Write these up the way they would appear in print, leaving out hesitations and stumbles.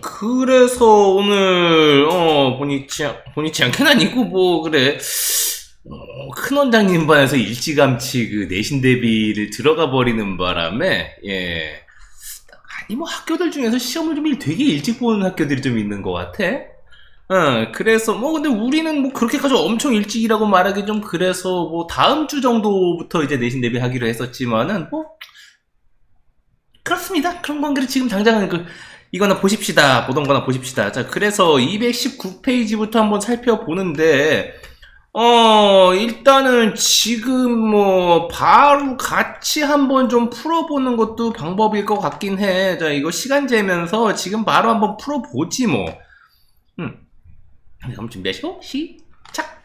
그래서 오늘, 본의치 않게는 아니고, 뭐, 그래. 큰 원장님 반에서 일찌감치 그 내신 대비를 들어가 버리는 바람에, 예. 아니, 뭐 학교들 중에서 시험을 좀 되게 일찍 보는 학교들이 좀 있는 것 같아. 그래서, 뭐, 근데 우리는 뭐 그렇게까지 엄청 일찍이라고 말하기 좀 그래서, 뭐, 다음 주 정도부터 이제 내신 대비 하기로 했었지만은, 뭐, 그렇습니다. 그런 관계를 지금 당장은 이거나 보십시다. 보던 거나 보십시다. 자, 그래서 219페이지부터 한번 살펴보는데, 일단은 지금 뭐, 바로 같이 한번 좀 풀어보는 것도 방법일 것 같긴 해. 자, 이거 시간 재면서 지금 바로 한번 풀어보지 뭐. 그럼 준비하시고, 시작!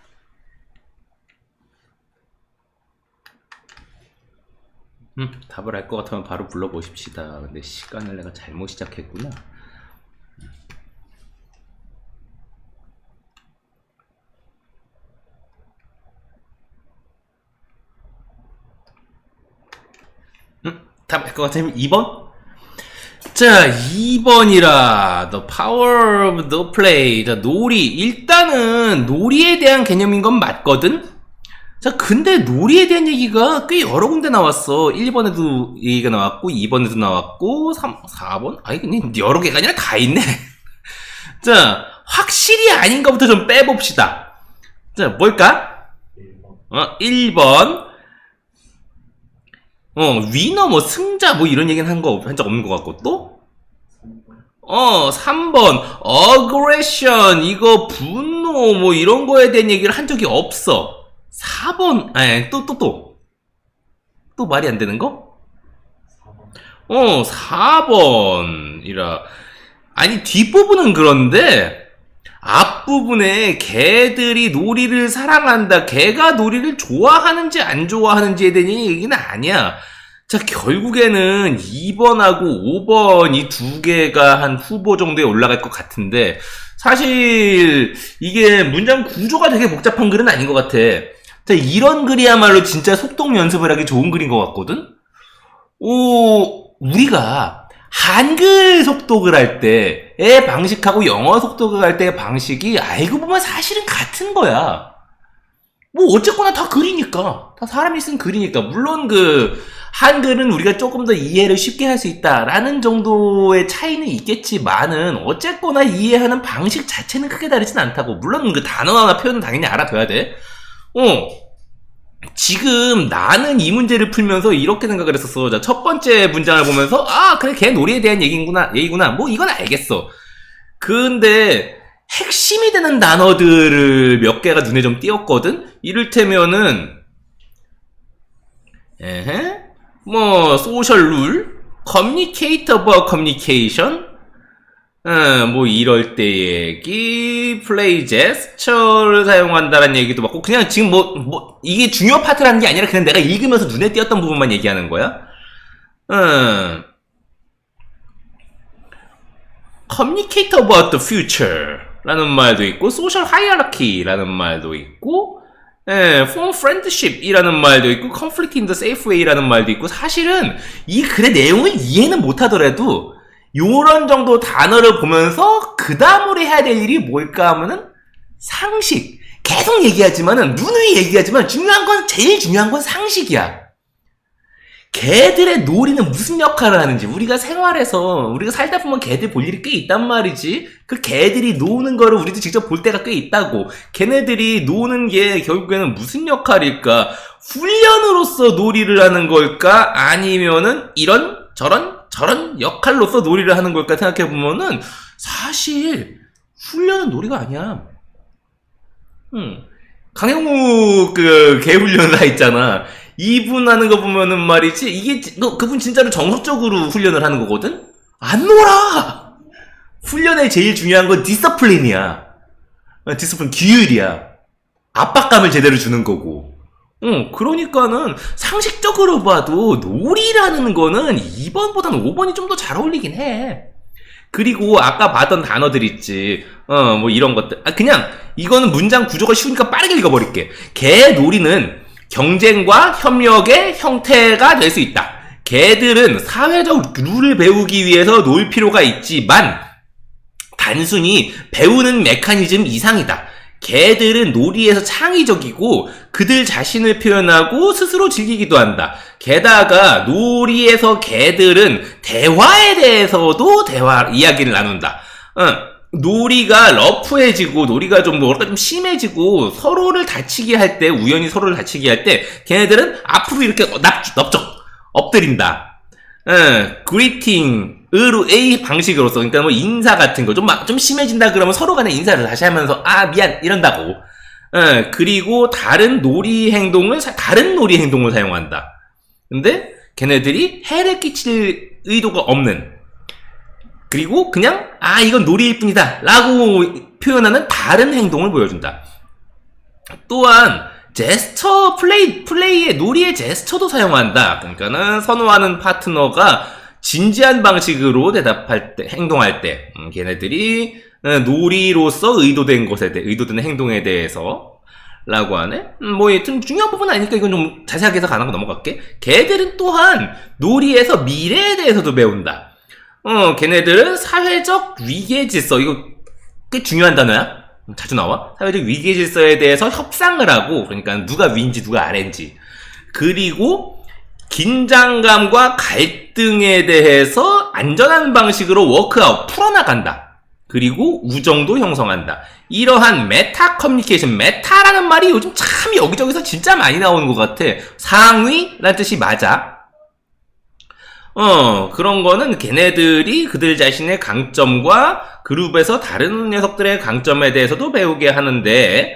답을 알 것 같으면 바로 불러보십시다. 근데 시간을 내가 잘못 시작했구나. 답 알 것 같으면 2번? 자, 2번이라 The Power of the Play. 자, 놀이. 일단은 놀이에 대한 개념인 건 맞거든? 자, 근데 놀이에 대한 얘기가 꽤 여러 군데 나왔어. 1번에도 얘기가 나왔고, 2번에도 나왔고, 4번? 아니, 그냥 여러 개가 아니라 다 있네. 자, 확실히 아닌 것부터 좀 빼봅시다. 자, 뭘까? 1번. 위너, 뭐, 승자, 뭐, 이런 얘기는 한 적 없는 것 같고, 또? 3번. aggression, 이거, 분노, 뭐, 이런 거에 대한 얘기를 한 적이 없어. 4번, 또 말이 안 되는 거? 4번이라. 아니, 뒷부분은 그런데, 앞부분에 개들이 놀이를 사랑한다, 개가 놀이를 좋아하는지 안 좋아하는지에 대한 얘기는 아니야. 자, 결국에는 2번하고 5번 이 두 개가 한 후보 정도에 올라갈 것 같은데, 사실, 이게 문장 구조가 되게 복잡한 글은 아닌 것 같아. 자, 이런 글이야말로 진짜 속독 연습을 하기 좋은 글인 것 같거든? 우리가 한글 속독을 할 때의 방식하고 영어 속독을 할 때의 방식이 알고 보면 사실은 같은 거야. 뭐 어쨌거나 다 글이니까. 다 사람이 쓴 글이니까. 물론 한글은 우리가 조금 더 이해를 쉽게 할 수 있다라는 정도의 차이는 있겠지만은 어쨌거나 이해하는 방식 자체는 크게 다르진 않다고. 물론 단어나 표현은 당연히 알아둬야 돼. 지금 나는 이 문제를 풀면서 이렇게 생각을 했었어. 자, 첫 번째 문장을 보면서 그래, 걔 놀이에 대한 얘기구나. 뭐 이건 알겠어. 근데 핵심이 되는 단어들을 몇 개가 눈에 좀 띄었거든. 이를테면은 뭐 소셜 룰, communicate about communication, 뭐 이럴 때 얘기, play gesture를 사용한다는 얘기도 맞고, 그냥 지금 이게 중요 파트라는 게 아니라 그냥 내가 읽으면서 눈에 띄었던 부분만 얘기하는 거야. communicate about the future 라는 말도 있고, social hierarchy 라는 말도 있고, form friendship 이라는 말도 있고, conflict in the safe way 라는 말도 있고, 사실은 이 글의 내용을 이해는 못하더라도 요런 정도 단어를 보면서 그 다음으로 해야 될 일이 뭘까 하면은 상식. 계속 얘기하지만은, 누누이 얘기하지만 제일 중요한 건 상식이야. 개들의 놀이는 무슨 역할을 하는지, 우리가 살다 보면 개들 볼 일이 꽤 있단 말이지. 그 개들이 노는 거를 우리도 직접 볼 때가 꽤 있다고. 걔네들이 노는 게 결국에는 무슨 역할일까? 훈련으로서 놀이를 하는 걸까? 아니면은 저런 역할로서 놀이를 하는 걸까 생각해보면은, 사실 훈련은 놀이가 아니야. 강영우 개훈련사 있잖아. 이분 하는 거 보면은 말이지, 이게 그분 진짜로 정석적으로 훈련을 하는 거거든? 안 놀아! 훈련의 제일 중요한 건 디서플린이야. 디서플린, 규율이야. 압박감을 제대로 주는 거고. 그러니까는 상식적으로 봐도 놀이라는 거는 2번보다는 5번이 좀 더 잘 어울리긴 해. 그리고 아까 봤던 단어들 있지. 뭐 이런 것들. 그냥 이거는 문장 구조가 쉬우니까 빠르게 읽어버릴게. 개놀이는 경쟁과 협력의 형태가 될 수 있다. 개들은 사회적 룰을 배우기 위해서 놀 필요가 있지만, 단순히 배우는 메커니즘 이상이다. 개들은 놀이에서 창의적이고 그들 자신을 표현하고 스스로 즐기기도 한다. 게다가 놀이에서 개들은 대화에 대해서도 이야기를 나눈다. 놀이가 러프해지고 놀이가 좀 뭐랄까 좀 심해지고 서로를 다치게 할 때, 우연히 서로를 다치게 할 때 걔네들은 앞으로 이렇게 넓적 엎드린다. 그리팅의 방식으로서, 그러니까 뭐 인사 같은 거 좀 심해진다 그러면 서로 간에 인사를 다시 하면서 미안 이런다고. 그리고 다른 놀이 행동을 사용한다. 근데 걔네들이 해를 끼칠 의도가 없는, 그리고 그냥 이건 놀이일 뿐이다 라고 표현하는 다른 행동을 보여준다. 또한 제스처 플레이의 놀이의 제스처도 사용한다. 그러니까는 선호하는 파트너가 진지한 방식으로 행동할 때 걔네들이 놀이로서 의도된 행동에 대해서 라고 하네? 뭐 여튼 중요한 부분은 아니니까 이건 좀 자세하게 해서 가는 거 넘어갈게. 걔들은 또한 놀이에서 미래에 대해서도 배운다. 걔네들은 사회적 위계 질서, 이거 꽤 중요한 단어야. 자주 나와. 사회적 위계 질서에 대해서 협상을 하고, 그러니까 누가 위인지 누가 아래인지. 그리고 긴장감과 갈등에 대해서 안전한 방식으로 워크아웃, 풀어나간다. 그리고 우정도 형성한다. 이러한 메타 커뮤니케이션, 메타라는 말이 요즘 참 여기저기서 진짜 많이 나오는 것 같아. 상위라는 뜻이 맞아. 그런 거는 걔네들이 그들 자신의 강점과 그룹에서 다른 녀석들의 강점에 대해서도 배우게 하는데,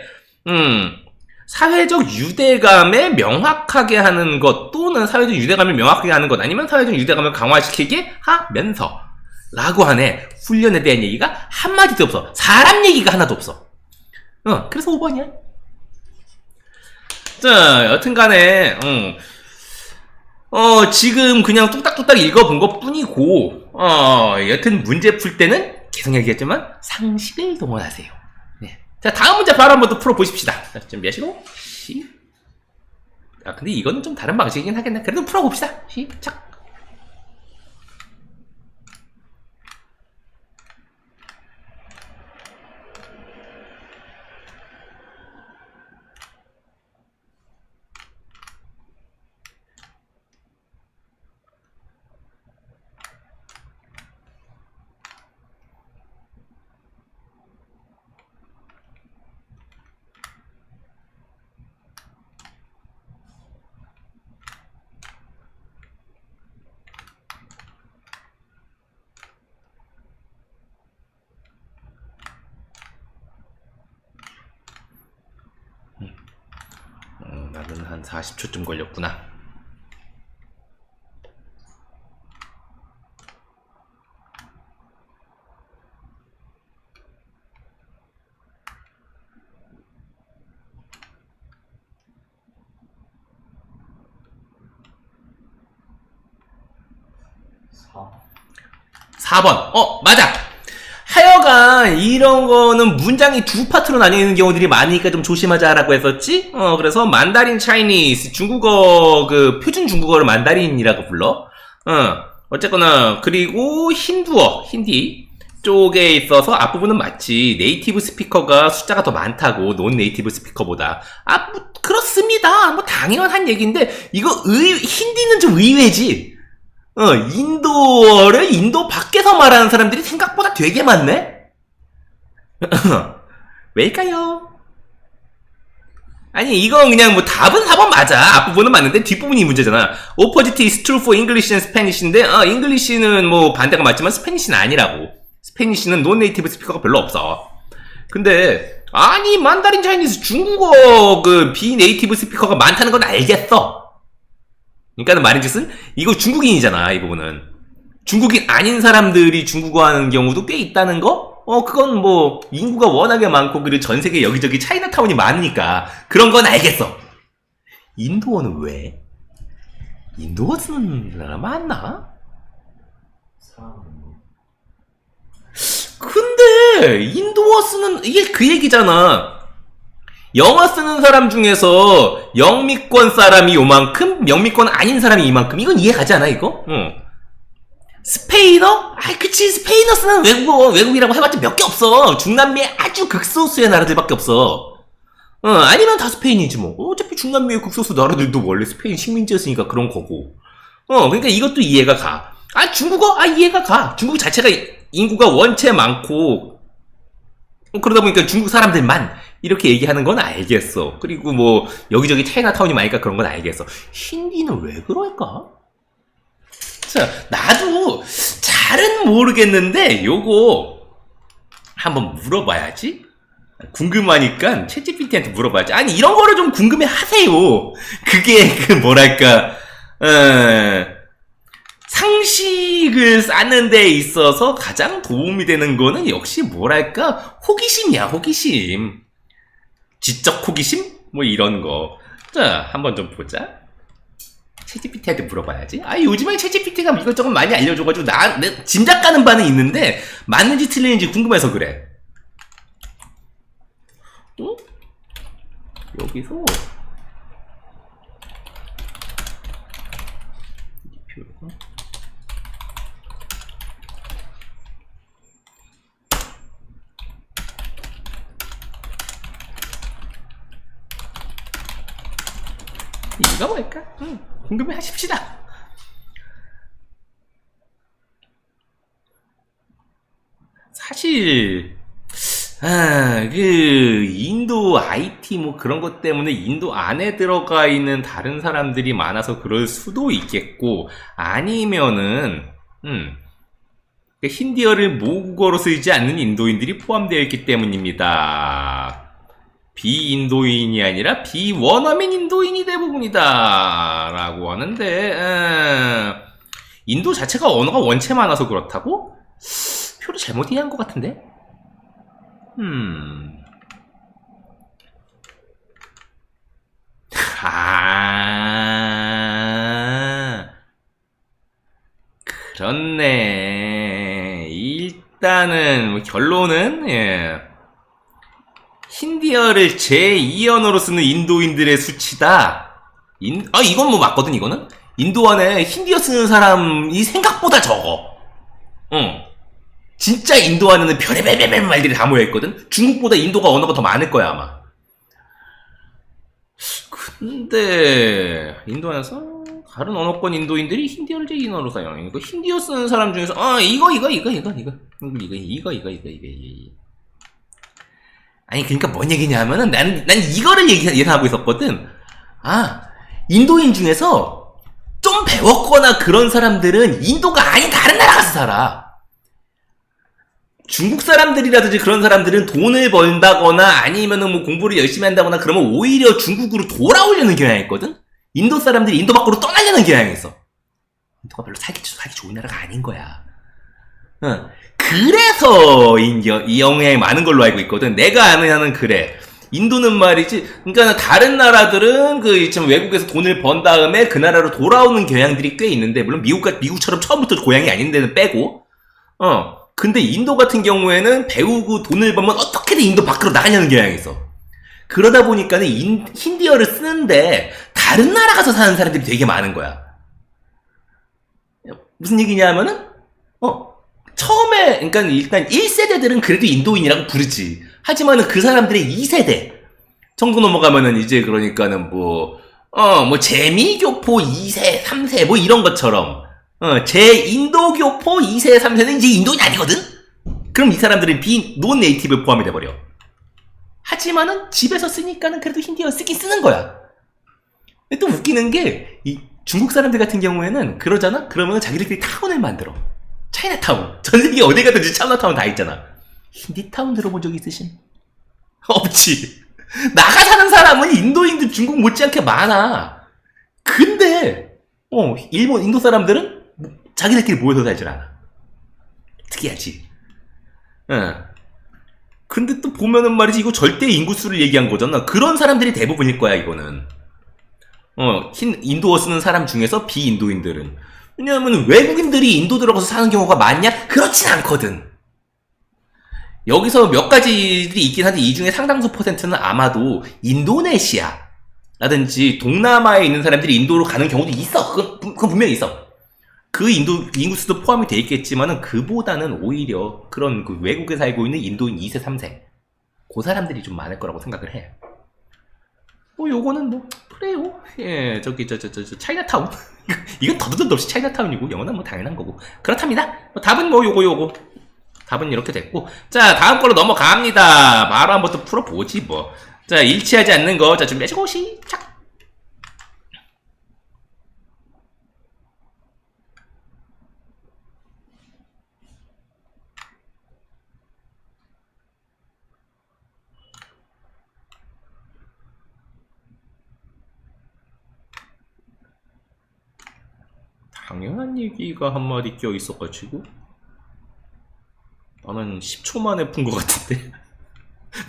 사회적 유대감을 명확하게 하는 것, 또는 사회적 유대감을 명확하게 하는 것, 아니면 사회적 유대감을 강화시키게 하면서 라고 하네. 훈련에 대한 얘기가 한마디도 없어. 사람 얘기가 하나도 없어. 그래서 5번이야. 자, 여튼간에 지금 그냥 뚝딱뚝딱 읽어본 것 뿐이고, 여튼 문제 풀 때는 계속 얘기했지만 상식을 동원하세요. 네. 자, 다음 문제 바로 한번 더 풀어보십시다. 자, 준비하시고, 근데 이거는 좀 다른 방식이긴 하겠네. 그래도 풀어봅시다. 시작. 40초쯤 걸렸구나. 사 4번. 맞아. 하여간 이런 거는 문장이 두 파트로 나뉘어 있는 경우들이 많으니까 좀 조심하자라고 했었지. 그래서 만다린 차이니스, 중국어 그 표준 중국어를 만다린이라고 불러. 어쨌거나 그리고 힌디 쪽에 있어서 앞부분은 맞지. 네이티브 스피커가 숫자가 더 많다고, 논 네이티브 스피커보다. 뭐 그렇습니다. 뭐 당연한 얘기인데 이거 힌디는 좀 의외지. 인도어를 인도 밖에서 말하는 사람들이 생각보다 되게 많네? 왜일까요? 아니, 이건 그냥 뭐 답은 4번 맞아. 앞부분은 맞는데 뒷부분이 문제잖아. Opposite is true for English and Spanish인데, English는 뭐 반대가 맞지만 스페니쉬는 아니라고. 스페니쉬는 논 네이티브 스피커가 별로 없어. 근데, 아니, 만다린 차이니스 중국어 그 비네이티브 스피커가 많다는 건 알겠어. 그러니까는 말인즉슨 이거 중국인이잖아. 이 부분은 중국인 아닌 사람들이 중국어 하는 경우도 꽤 있다는 거? 그건 뭐 인구가 워낙에 많고 그리고 전 세계 여기저기 차이나타운이 많으니까 그런 건 알겠어. 인도어는 왜? 인도어 쓰는 사람 많나? 근데 인도어 쓰는, 이게 그 얘기잖아. 영어 쓰는 사람 중에서 영미권 사람이 요만큼, 영미권 아닌 사람이 이만큼. 이건 이해 가지 않아, 이거? 스페인어? 아이, 그치. 스페인어 쓰는 외국이라고 해봤자 몇 개 없어. 중남미의 아주 극소수의 나라들밖에 없어. 아니면 다 스페인이지 뭐. 어차피 중남미의 극소수 나라들도 원래 스페인 식민지였으니까 그런 거고. 그러니까 이것도 이해가 가. 아, 중국어? 아, 이해가 가. 중국 자체가 인구가 원체 많고, 그러다 보니까 중국 사람들만 이렇게 얘기하는 건 알겠어. 그리고 뭐, 여기저기 차이나타운이 많으니까 그런 건 알겠어. 힌디는 왜 그럴까? 자, 나도 잘은 모르겠는데, 요거, 한번 물어봐야지? 궁금하니까 챗GPT한테 물어봐야지. 아니, 이런 거를 좀 궁금해 하세요. 그게, 뭐랄까, 상식을 쌓는 데 있어서 가장 도움이 되는 거는 역시 뭐랄까, 호기심이야, 호기심. 지적 호기심? 뭐 이런 거. 자, 한번 좀 보자. 챗GPT한테 물어봐야지. 아, 요즘에 챗GPT가 이것저것 많이 알려줘가지고 내 짐작가는 바는 있는데 맞는지 틀리는지 궁금해서 그래. 또 여기서 이유가 뭘까? 궁금해 하십시다. 사실 인도 IT 뭐 그런 것 때문에 인도 안에 들어가 있는 다른 사람들이 많아서 그럴 수도 있겠고, 아니면은 힌디어를 모국어로 쓰지 않는 인도인들이 포함되어 있기 때문입니다. 비인도인이 아니라 비원어민 인도인이 대부분이다 라고 하는데, 인도 자체가 언어가 원체 많아서 그렇다고? 표를 잘못 이해한 것 같은데? 그렇네. 일단은 뭐 결론은 힌디어를 제2언어로 쓰는 인도인들의 수치다. 이건 뭐 맞거든. 이거는 인도 안에 힌디어 쓰는 사람이 생각보다 적어. 진짜 인도 안에는 별의별 말들이 다 모여있거든. 중국보다 인도가 언어가 더 많을 거야 아마. 근데 인도 안에서 다른 언어권 인도인들이 힌디어를 제2언어로 사용해. 이거 힌디어 쓰는 사람 중에서 이거 아니, 그러니까 뭔 얘기냐면은 난 이거를 예상하고 있었거든. 인도인 중에서 좀 배웠거나 그런 사람들은 인도가 아닌 다른 나라 가서 살아. 중국 사람들이라든지 그런 사람들은 돈을 번다거나 아니면은 뭐 공부를 열심히 한다거나 그러면 오히려 중국으로 돌아오려는 경향이 있거든? 인도 사람들이 인도 밖으로 떠나려는 경향이 있어. 인도가 별로 살기 좋은 나라가 아닌 거야. 그래서 이 영향이 많은 걸로 알고 있거든. 내가 아는 한은 그래. 인도는 말이지, 그러니까 다른 나라들은 좀 외국에서 돈을 번 다음에 그 나라로 돌아오는 경향들이 꽤 있는데, 물론 미국처럼 처음부터 고향이 아닌 데는 빼고, 근데 인도 같은 경우에는 배우고 돈을 벌면 어떻게든 인도 밖으로 나가려는 경향이 있어. 그러다 보니까는 힌디어를 쓰는데 다른 나라 가서 사는 사람들이 되게 많은 거야. 무슨 얘기냐면은 처음에 그러니까 일단 1세대들은 그래도 인도인이라고 부르지. 하지만은 그 사람들의 2세대 정도 넘어가면은 이제 그러니까는 뭐 재미교포 2세, 3세 뭐 이런 것처럼 제-인도교포 2세, 3세는 이제 인도인이 아니거든? 그럼 이 사람들은 논 네이티브에 포함이 돼버려. 하지만은 집에서 쓰니까는 그래도 힌디어 쓰긴 쓰는 거야. 근데 또 웃기는 게, 이 중국 사람들 같은 경우에는 그러잖아? 그러면 자기들끼리 타운을 만들어. 차이나타운. 전 세계 어디 가든지 차이나타운 다 있잖아. 힌디타운 들어본 적 있으신? 없지. 나가 사는 사람은 인도인도 중국 못지않게 많아. 근데, 인도 사람들은 자기들끼리 모여서 살질 않아. 특이하지. 근데 또 보면은 말이지, 이거 절대 인구수를 얘기한 거잖아. 그런 사람들이 대부분일 거야, 이거는. 인도어 쓰는 사람 중에서 비인도인들은. 왜냐하면 외국인들이 인도 들어가서 사는 경우가 많냐? 그렇진 않거든. 여기서 몇 가지들이 있긴 한데, 이 중에 상당수 퍼센트는 아마도 인도네시아 라든지 동남아에 있는 사람들이 인도로 가는 경우도 있어. 그건 분명히 있어. 그 인구수도 포함이 돼 있겠지만은 그보다는 오히려 그런 그 외국에 살고 있는 인도인 2세, 3세 그 사람들이 좀 많을 거라고 생각을 해. 뭐 요거는 뭐 그래요. 예, 저기 저 차이나타운 이건 더듬도 없이 차이나타운이고 영어는 뭐 당연한 거고 그렇답니다. 답은 뭐 요거 답은 이렇게 됐고, 자 다음 걸로 넘어갑니다. 바로 한번 또 풀어보지 뭐. 자 일치하지 않는 거 자 준비하시고 시작. 당연한 얘기가 한마디 껴 있어가지고 나는 10초 만에 푼 것 같은데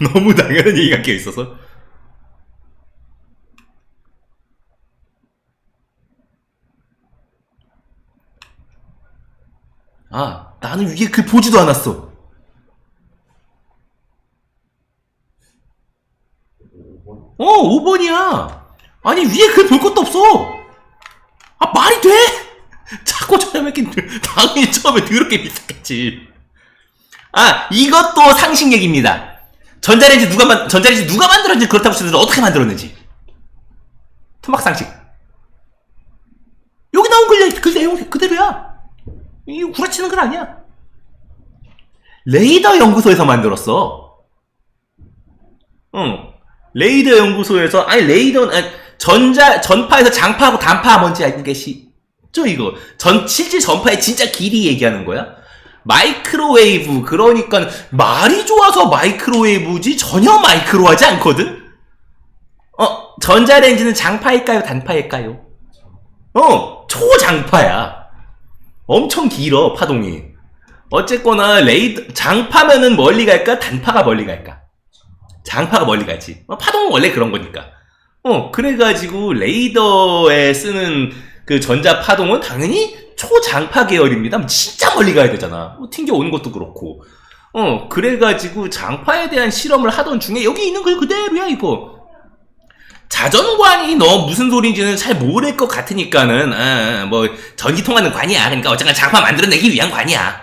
너무 당연한 얘기가 껴 있어서. 아, 나는 위에 글 보지도 않았어. 5번이야. 아니 위에 글 볼 것도 없어. 아 말이 돼? 자꾸 저렴했긴 당연히 처음에 더럽게 비쌌겠지. 아 이것도 상식 얘기입니다. 전자레인지 누가 만들었는지 그렇다고 치더라도 어떻게 만들었는지 토막 상식. 여기 나온 글 내용 그대로야. 이거 구라치는 건 아니야. 레이더 연구소에서 만들었어. 응. 레이더 연구소에서 아니 레이더 전파에서 장파하고 단파 뭔지 알는 게시. 이거 실제 전파의 진짜 길이 얘기하는 거야. 마이크로웨이브 그러니까 말이 좋아서 마이크로웨이브지 전혀 마이크로하지 않거든. 전자레인지는 장파일까요 단파일까요? 초장파야. 엄청 길어 파동이. 어쨌거나 장파면은 멀리 갈까 단파가 멀리 갈까? 장파가 멀리 가지. 파동은 원래 그런 거니까. 그래가지고 레이더에 쓰는 그 전자 파동은 당연히 초장파 계열입니다. 진짜 멀리 가야 되잖아. 튕겨 오는 것도 그렇고. 그래가지고 장파에 대한 실험을 하던 중에 여기 있는 글 그대로야 이거. 자전관이 너 무슨 소리인지는 잘 모를 것 같으니까는 뭐 전기 통하는 관이야. 그러니까 어쨌든 장파 만들어내기 위한 관이야.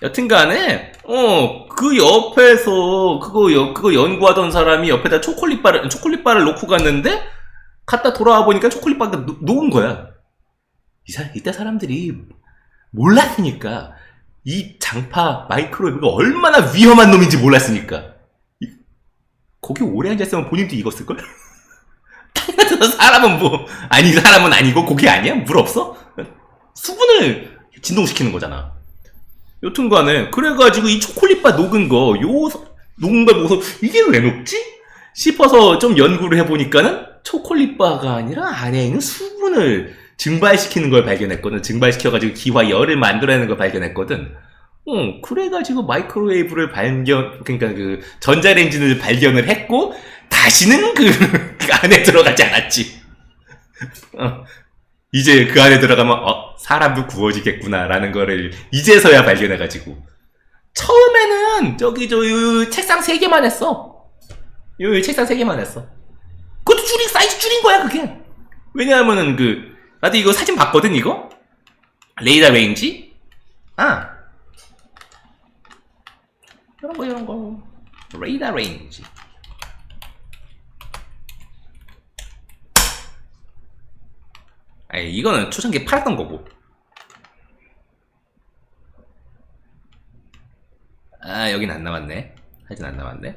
여튼간에 그 옆에서 그거 연구하던 사람이 옆에다 초콜릿바를 놓고 갔는데 갔다 돌아와 보니까 초콜릿바가 녹은 거야. 이때 사람들이 몰랐으니까 이 장파 마이크로웨이브가 얼마나 위험한 놈인지 몰랐으니까 거기 오래 앉아있으면 본인도 익었을걸? 사람은 사람은 아니고 고기 아니야? 물 없어? 수분을 진동시키는 거잖아. 여튼간에 그래가지고 이 초콜릿바 녹은 걸 보고서 이게 왜 녹지? 싶어서 좀 연구를 해보니까는 초콜릿바가 아니라 안에 있는 수분을 증발시키는 걸 발견했거든. 증발시켜가지고 기화 열을 만들어내는 걸 발견했거든. 그래가지고 마이크로웨이브를 그러니까 그 전자레인지를 발견을 했고 다시는 그 안에 들어가지 않았지. 이제 그 안에 들어가면 사람도 구워지겠구나라는 거를 이제서야 발견해가지고 처음에는 저 책상 3개만 했어. 요 책상 3개만 했어. 그것도 사이즈 줄인 거야 그게. 왜냐하면은 나도 이거 사진 봤거든 이거. 레이더 레인지. 이런 거 레이더 레인지. 이거는 초창기에 팔았던 거고. 여긴 안 나왔네. 사진 안 나왔네.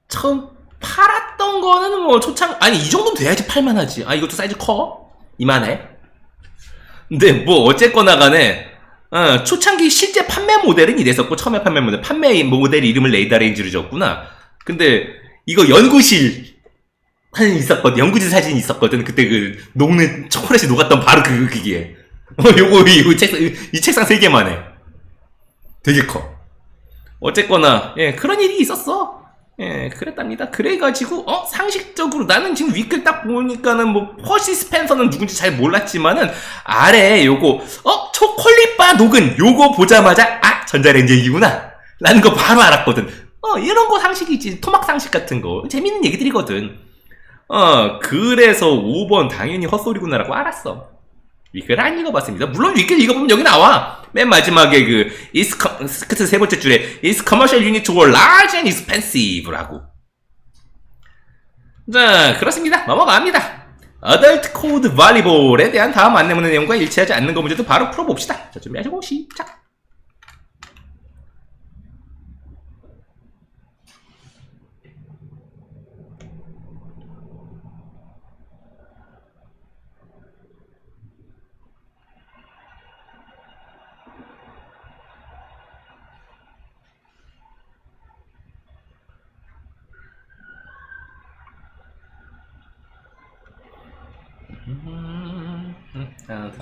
처음 팔았던 거는 뭐 이 정도 돼야지 팔만하지. 이것도 사이즈 커? 이만해. 근데 뭐 어쨌거나 간에 초창기 실제 판매 모델은 이랬었고, 처음에 판매 모델 이름을 레이더 레인지로 지었구나. 근데 이거 연구실 연구실 사진이 있었거든. 그때 녹는 초콜릿이 녹았던 바로 그게. 이 책상 3개만 해. 되게 커. 어쨌거나 그런 일이 있었어. 그랬답니다. 그래가지고 상식적으로 나는 지금 윗글 딱 보니까는 뭐 퍼시 스펜서는 누군지 잘 몰랐지만은 아래 요거 초콜릿바 녹은 요거 보자마자 전자레인지이구나 라는 거 바로 알았거든. 이런 거 상식이지. 토막 상식 같은 거 재밌는 얘기들이거든. 그래서 5번 당연히 헛소리구나라고 알았어. 위클 안 읽어봤습니다. 물론 위클 읽어보면 여기 나와. 맨 마지막에 스크트 세 번째 줄에 It's commercial unit were large and expensive라고. 자, 그렇습니다. 넘어갑니다. Adult Code Volleyball에 대한 다음 안내문의 내용과 일치하지 않는 거 문제도 바로 풀어봅시다. 자, 준비하시고 시작.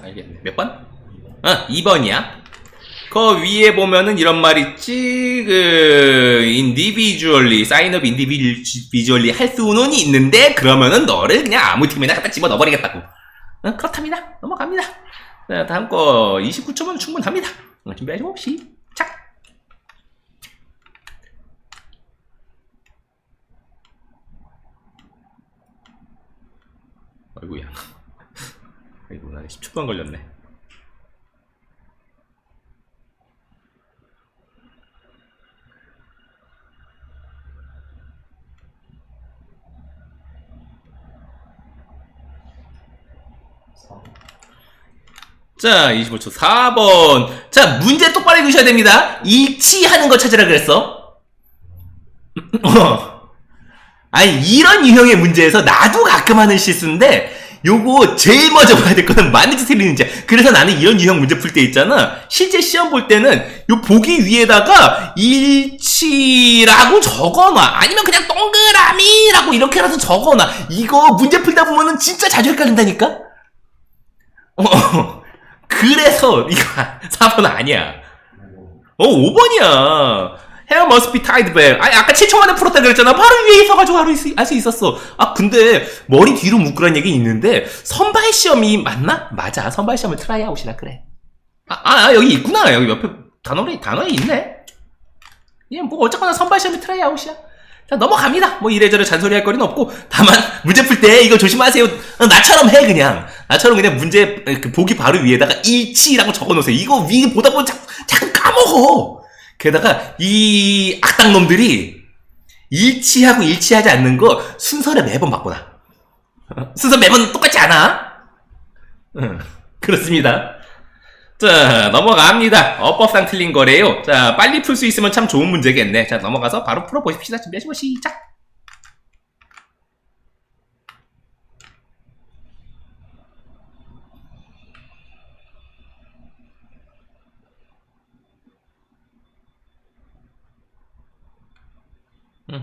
알겠네. 몇 번? 2번이야. 그 위에 보면은 이런 말 있지. individually, sign up individually 할 수는 있는데, 그러면은 너를 그냥 아무 팀에나 갖다 집어 넣어버리겠다고. 그렇답니다. 넘어갑니다. 자, 다음 거 29초면 충분합니다. 준비하시고 시작. 아이고야. 아이고, 나 10초간 걸렸네. 자, 25초 4번. 자, 문제 똑바로 읽으셔야 됩니다. 일치하는 거 찾으라 그랬어. 아니, 이런 유형의 문제에서 나도 가끔 하는 실수인데, 요거 제일 먼저 봐야 될 거는 맞는지 틀리는지. 그래서 나는 이런 유형 문제 풀 때 있잖아. 실제 시험 볼 때는 요 보기 위에다가 일치라고 적어놔. 아니면 그냥 동그라미라고 이렇게라도 적어놔. 이거 문제 풀다 보면은 진짜 자주 헷갈린다니까? 그래서 이거 4번 아니야. 5번이야. Hair must be tied back. 아니, 아까 7초 만에 풀었다 그랬잖아. 바로 위에 있어가지고 할 수 있었어. 근데 머리 뒤로 묶으란 얘기 있는데 선발 시험이 맞나? 맞아. 선발 시험을 트라이아웃이라 그래. 여기 있구나. 여기 옆에 단어에 있네. 얘 뭐 어쨌거나 선발 시험이 트라이아웃이야. 자, 넘어갑니다. 뭐 이래저래 잔소리 할 거리는 없고, 다만 문제 풀 때 이거 조심하세요. 나처럼 해 그냥. 나처럼 그냥 문제 보기 바로 위에다가 일치라고 적어놓으세요. 이거 위에 보다 보면 자꾸 까먹어. 게다가 이 악당놈들이 일치하고 일치하지 않는 거 순서를 매번 바꿔놔. 순서 매번 똑같지 않아? 그렇습니다. 자, 넘어갑니다. 어법상 틀린 거래요. 자, 빨리 풀 수 있으면 참 좋은 문제겠네. 자, 넘어가서 바로 풀어보십시다. 준비하시고 시작!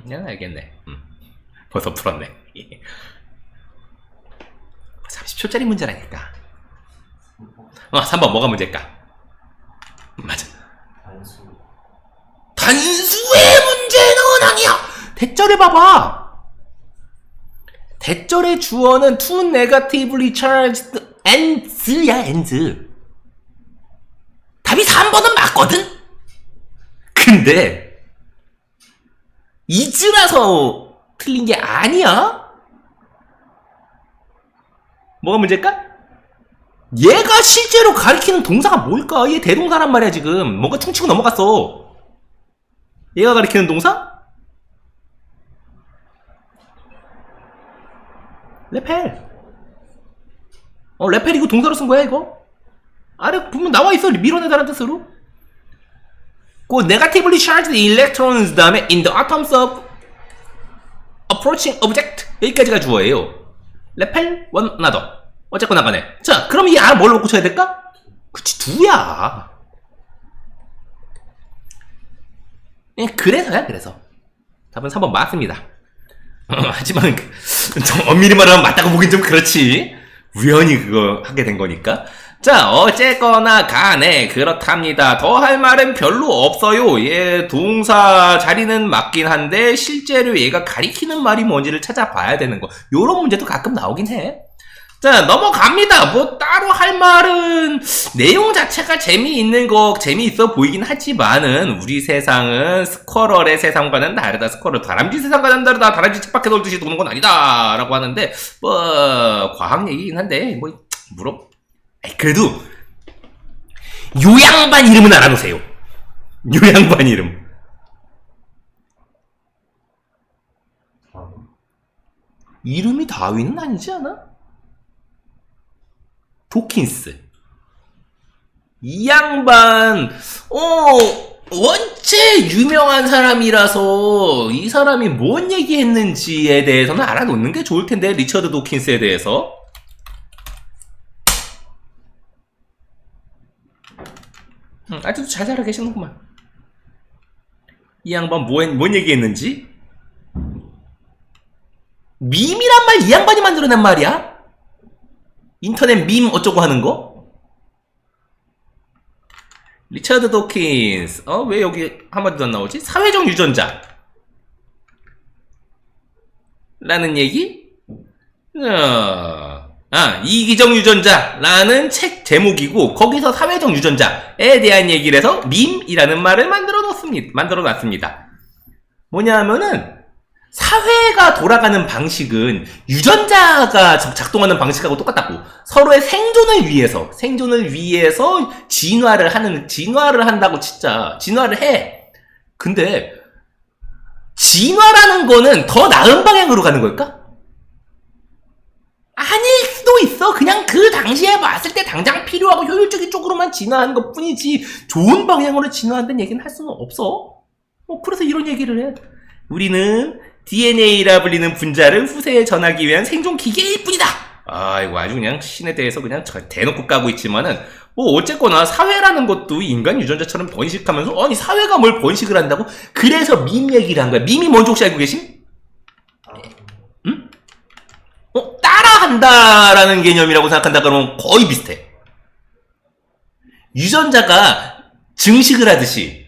난 알겠네. 벌써 풀었네. 30초짜리 문제라니까. 3번 뭐가 문제일까? 맞아. 단수의 문제는 아니야. 대절을 봐봐. 대절의 주어는 to negatively charged ands야, ands. 답이 3번은 맞거든? 근데 is라서 틀린 게 아니야? 뭐가 문제일까? 얘가 실제로 가리키는 동사가 뭘까? 얘 대동사란 말이야 지금. 뭔가 퉁치고 넘어갔어. 얘가 가리키는 동사? 레펠. 레펠 이거 동사로 쓴 거야 이거? 아래 보면 나와있어. 밀어내다라는 뜻으로. 그 negatively charged electrons 다음에 in the atoms of approaching object. 여기까지가 주어예요. 레펠 one another. 어쨌거나 간에. 자, 그럼 이 R 뭘로 고쳐야 될까? 그치, 두야. 그래서야, 그래서. 답은 3번 맞습니다. 하지만, 좀 엄밀히 말하면 맞다고 보긴 좀 그렇지. 우연히 그거 하게 된 거니까. 자, 어쨌거나 간에 그렇답니다. 더 할 말은 별로 없어요. 얘 동사 자리는 맞긴 한데, 실제로 얘가 가리키는 말이 뭔지를 찾아봐야 되는 거. 요런 문제도 가끔 나오긴 해. 자, 넘어갑니다. 뭐 따로 할 말은 내용 자체가 재미있어 보이긴 하지만은 우리 세상은 스쿼럴의 세상과는 다르다. 스쿼럴 다람쥐 세상과는 다르다. 다람쥐 책 밖에 놀듯이 노는 건 아니다. 라고 하는데 뭐 과학 얘기긴 한데 뭐 그래도 요 양반 이름은 알아놓으세요. 요 양반 이름. 이름이 다윈은 아니지 않아? 도킨스. 이 양반, 원체 유명한 사람이라서 이 사람이 뭔 얘기했는지에 대해서는 알아놓는 게 좋을 텐데, 리처드 도킨스에 대해서. 아직도 잘 살아 계시는구만. 이 양반 뭔 얘기했는지? 밈이란 말 이 양반이 만들어낸 말이야? 인터넷 밈 어쩌고 하는 거? 리처드 도킨스. 왜 여기 한마디도 안 나오지? 사회적 유전자 라는 얘기? 이기적 유전자라는 책 제목이고 거기서 사회적 유전자에 대한 얘기를 해서 밈이라는 말을 만들어 놨습니다. 뭐냐 하면은 사회가 돌아가는 방식은 유전자가 작동하는 방식하고 똑같다고. 서로의 생존을 위해서 진화를 한다고 진짜 진화를 해. 근데 진화라는 거는 더 나은 방향으로 가는 걸까? 아닐 수도 있어. 그냥 그 당시에 봤을 때 당장 필요하고 효율적인 쪽으로만 진화하는 것 뿐이지 좋은 방향으로 진화한다는 얘기는 할 수는 없어. 그래서 이런 얘기를 해. 우리는 DNA라 불리는 분자를 후세에 전하기 위한 생존 기계일 뿐이다. 이거 아주 그냥 신에 대해서 그냥 대놓고 까고 있지만은 어쨌거나 사회라는 것도 인간 유전자처럼 번식하면서 아니 사회가 뭘 번식을 한다고? 그래서 밈 얘기를 한 거야. 밈이 뭔지 혹시 알고 계심? 응? 따라한다라는 개념이라고 생각한다 그러면 거의 비슷해. 유전자가 증식을 하듯이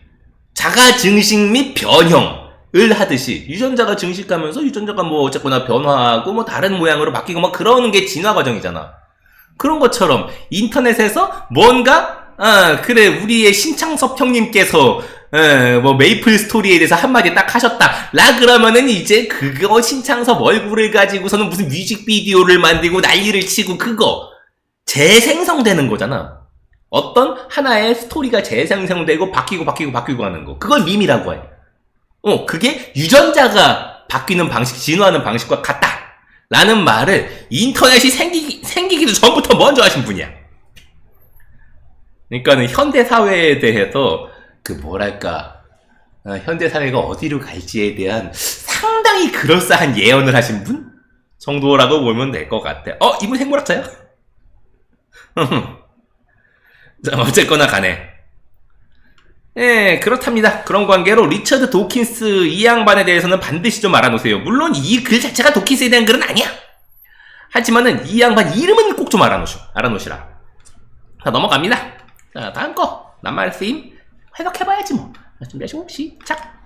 자가 증식 및 변형 을 하듯이 유전자가 증식하면서 유전자가 어쨌거나 변화하고 다른 모양으로 바뀌고 그러는 게 진화 과정이잖아. 그런 것처럼 인터넷에서 뭔가 그래 우리의 신창섭 형님께서 메이플 스토리에 대해서 한마디 딱 하셨다 라 그러면은 이제 그거 신창섭 얼굴을 가지고서는 무슨 뮤직비디오를 만들고 난리를 치고 그거 재생성되는 거잖아. 어떤 하나의 스토리가 재생성되고 바뀌고 하는 거, 그걸 밈이라고 해. 그게 유전자가 바뀌는 방식, 진화하는 방식과 같다 라는 말을 인터넷이 생기기도 전부터 먼저 하신 분이야. 그러니까는 현대사회에 대해서 현대사회가 어디로 갈지에 대한 상당히 그럴싸한 예언을 하신 분 정도라고 보면 될 것 같아. 이분 생물학자야? 어쨌거나 간에 그렇답니다. 그런 관계로 리처드 도킨스 이 양반에 대해서는 반드시 좀 알아놓으세요. 물론 이 글 자체가 도킨스에 대한 글은 아니야. 하지만은 이 양반 이름은 꼭 좀 알아놓으시라. 자, 넘어갑니다. 자, 다음 거 낱말 쓰임 해석해봐야지 뭐. 준비하시고 시작.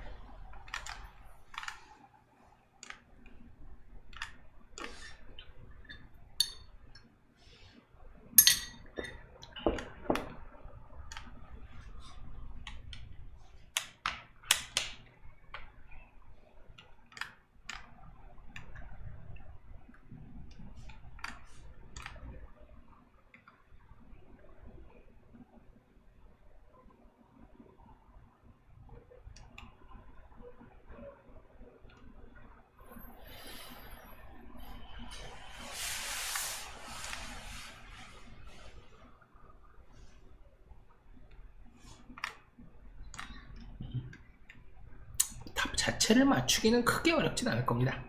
답 자체를 맞추기는 크게 어렵진 않을 겁니다.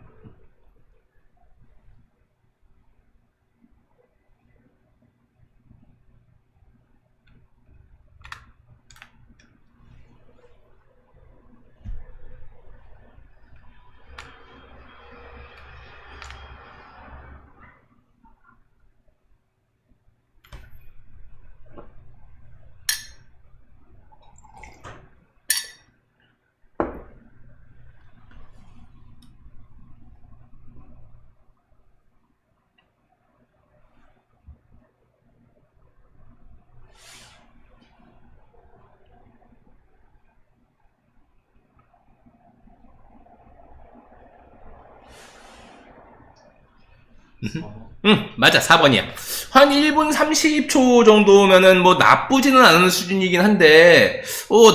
맞아. 4번이야. 한 1분 30초 정도면은 뭐 나쁘지는 않은 수준이긴 한데,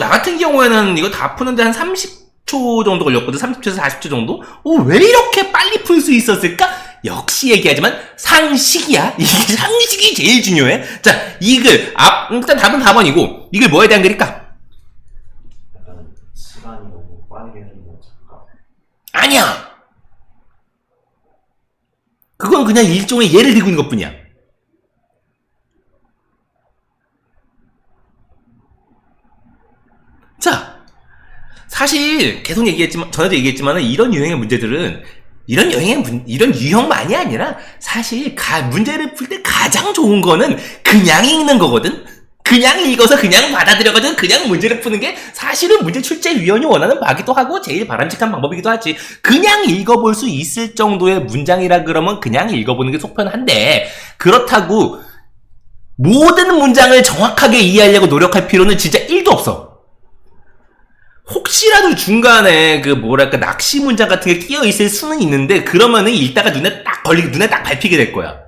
나 같은 경우에는 이거 다 푸는데 한 30초 정도 걸렸거든. 30초에서 40초 정도? 왜 이렇게 빨리 풀 수 있었을까? 역시 얘기하지만 상식이야. 이게 상식이 제일 중요해. 자, 이글. 일단 답은 4번이고, 이글 뭐에 대한 글일까? 약간 시간이 너무 빠르게 흐르는 작가. 아니야! 그건 그냥 일종의 예를 들고 있는 것 뿐이야. 자, 사실 계속 얘기했지만, 전에도 얘기했지만 이런 유형의 문제들은 이런 유형만이 아니라 사실 문제를 풀 때 가장 좋은 거는 그냥 읽는 거거든. 그냥 읽어서 그냥 받아들여가지고 그냥 문제를 푸는 게 사실은 문제 출제위원이 원하는 바기도 하고 제일 바람직한 방법이기도 하지. 그냥 읽어볼 수 있을 정도의 문장이라 그러면 그냥 읽어보는 게 속편한데, 그렇다고 모든 문장을 정확하게 이해하려고 노력할 필요는 진짜 1도 없어. 혹시라도 중간에 낚시 문장 같은 게 끼어 있을 수는 있는데, 그러면은 읽다가 눈에 딱 밟히게 될 거야.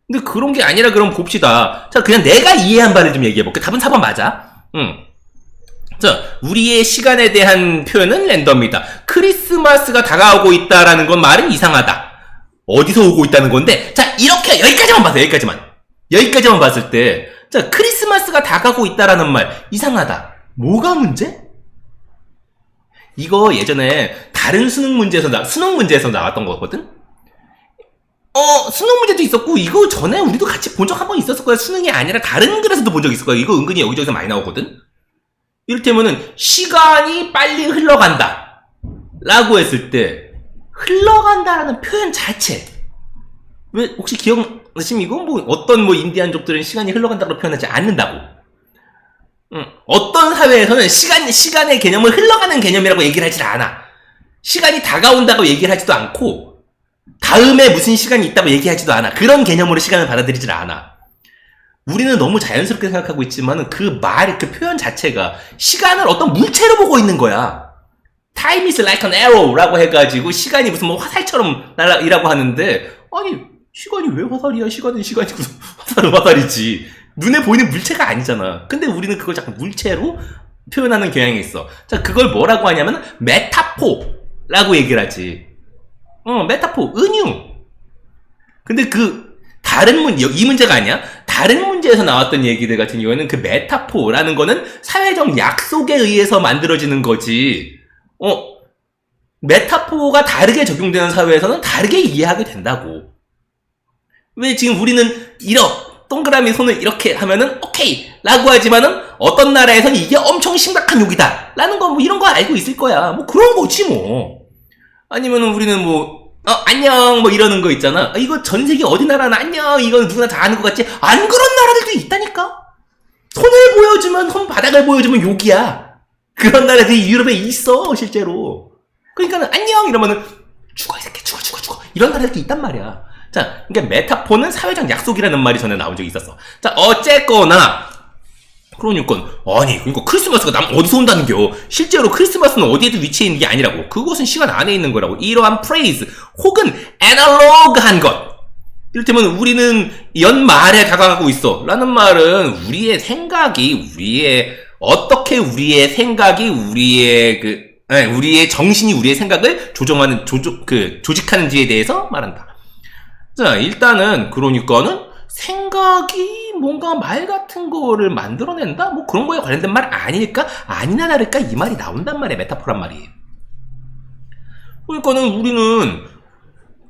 근데 그런 게 아니라 그럼 봅시다. 자, 그냥 내가 이해한 바를 좀 얘기해볼게. 답은 4번 맞아. 자, 우리의 시간에 대한 표현은 랜덤이다. 크리스마스가 다가오고 있다라는 건 말은 이상하다. 어디서 오고 있다는 건데, 자, 이렇게 여기까지만 봐서 여기까지만 봤을 때, 자, 크리스마스가 다가오고 있다라는 말 이상하다. 뭐가 문제? 이거 예전에 다른 수능 문제에서 나왔던 거거든? 수능 문제도 있었고, 이거 전에 우리도 같이 본 적 한 번 있었을 거야. 수능이 아니라 다른 글에서도 본 적 있을 거야. 이거 은근히 여기저기서 많이 나오거든? 이를테면은, 시간이 빨리 흘러간다. 라고 했을 때, 흘러간다라는 표현 자체. 왜, 혹시 기억나십니까? 이거? 어떤 인디안족들은 시간이 흘러간다고 표현하지 않는다고. 어떤 사회에서는 시간의 개념을 흘러가는 개념이라고 얘기를 하질 않아. 시간이 다가온다고 얘기를 하지도 않고, 다음에 무슨 시간이 있다고 얘기하지도 않아. 그런 개념으로 시간을 받아들이질 않아. 우리는 너무 자연스럽게 생각하고 있지만 그 표현 자체가 시간을 어떤 물체로 보고 있는 거야. Time is like an arrow라고 해가지고 시간이 무슨 화살처럼 날아이라고 하는데, 아니 시간이 왜 화살이야? 시간은 시간이고 화살은 화살이지. 눈에 보이는 물체가 아니잖아. 근데 우리는 그걸 자꾸 물체로 표현하는 경향이 있어. 자, 그걸 뭐라고 하냐면 메타포라고 얘기를 하지. 메타포, 은유. 근데 이 문제가 아니야? 다른 문제에서 나왔던 얘기들 같은 경우에는 그 메타포라는 거는 사회적 약속에 의해서 만들어지는 거지. 메타포가 다르게 적용되는 사회에서는 다르게 이해하게 된다고. 왜 지금 우리는 동그라미 손을 이렇게 하면은 오케이 라고 하지만은 어떤 나라에서는 이게 엄청 심각한 욕이다 라는 거 이런 거 알고 있을 거야. 그런 거지 뭐. 아니면은 우리는 안녕 이러는 거 있잖아. 이거 전 세계 어디 나라나 안녕 이거 누구나 다 아는 것 같지? 안 그런 나라들도 있다니까. 손을 보여주면 손바닥을 보여주면 욕이야. 그런 나라들이 유럽에 있어 실제로. 그러니까는 안녕 이러면은 죽어 이 새끼 죽어 이런 나라들도 있단 말이야. 자, 그러니까 메타포는 사회적 약속이라는 말이 전에 나온 적이 있었어. 자, 어쨌거나 그러니까 크리스마스가 어디서 온다는겨. 실제로 크리스마스는 어디에도 위치해 있는 게 아니라고. 그것은 시간 안에 있는 거라고. 이러한 프레이즈 혹은 애널로그한 것. 이를테면 우리는 연말에 다가가고 있어 라는 말은 우리의 생각이 우리의 정신이 우리의 생각을 조직하는지에 대해서 말한다. 자, 일단은 그러니까는 생각이 뭔가 말 같은 거를 만들어낸다? 그런 거에 관련된 말 아닐까? 아니나 다를까? 이 말이 나온단 말이야. 메타포란 말이. 그러니까는 우리는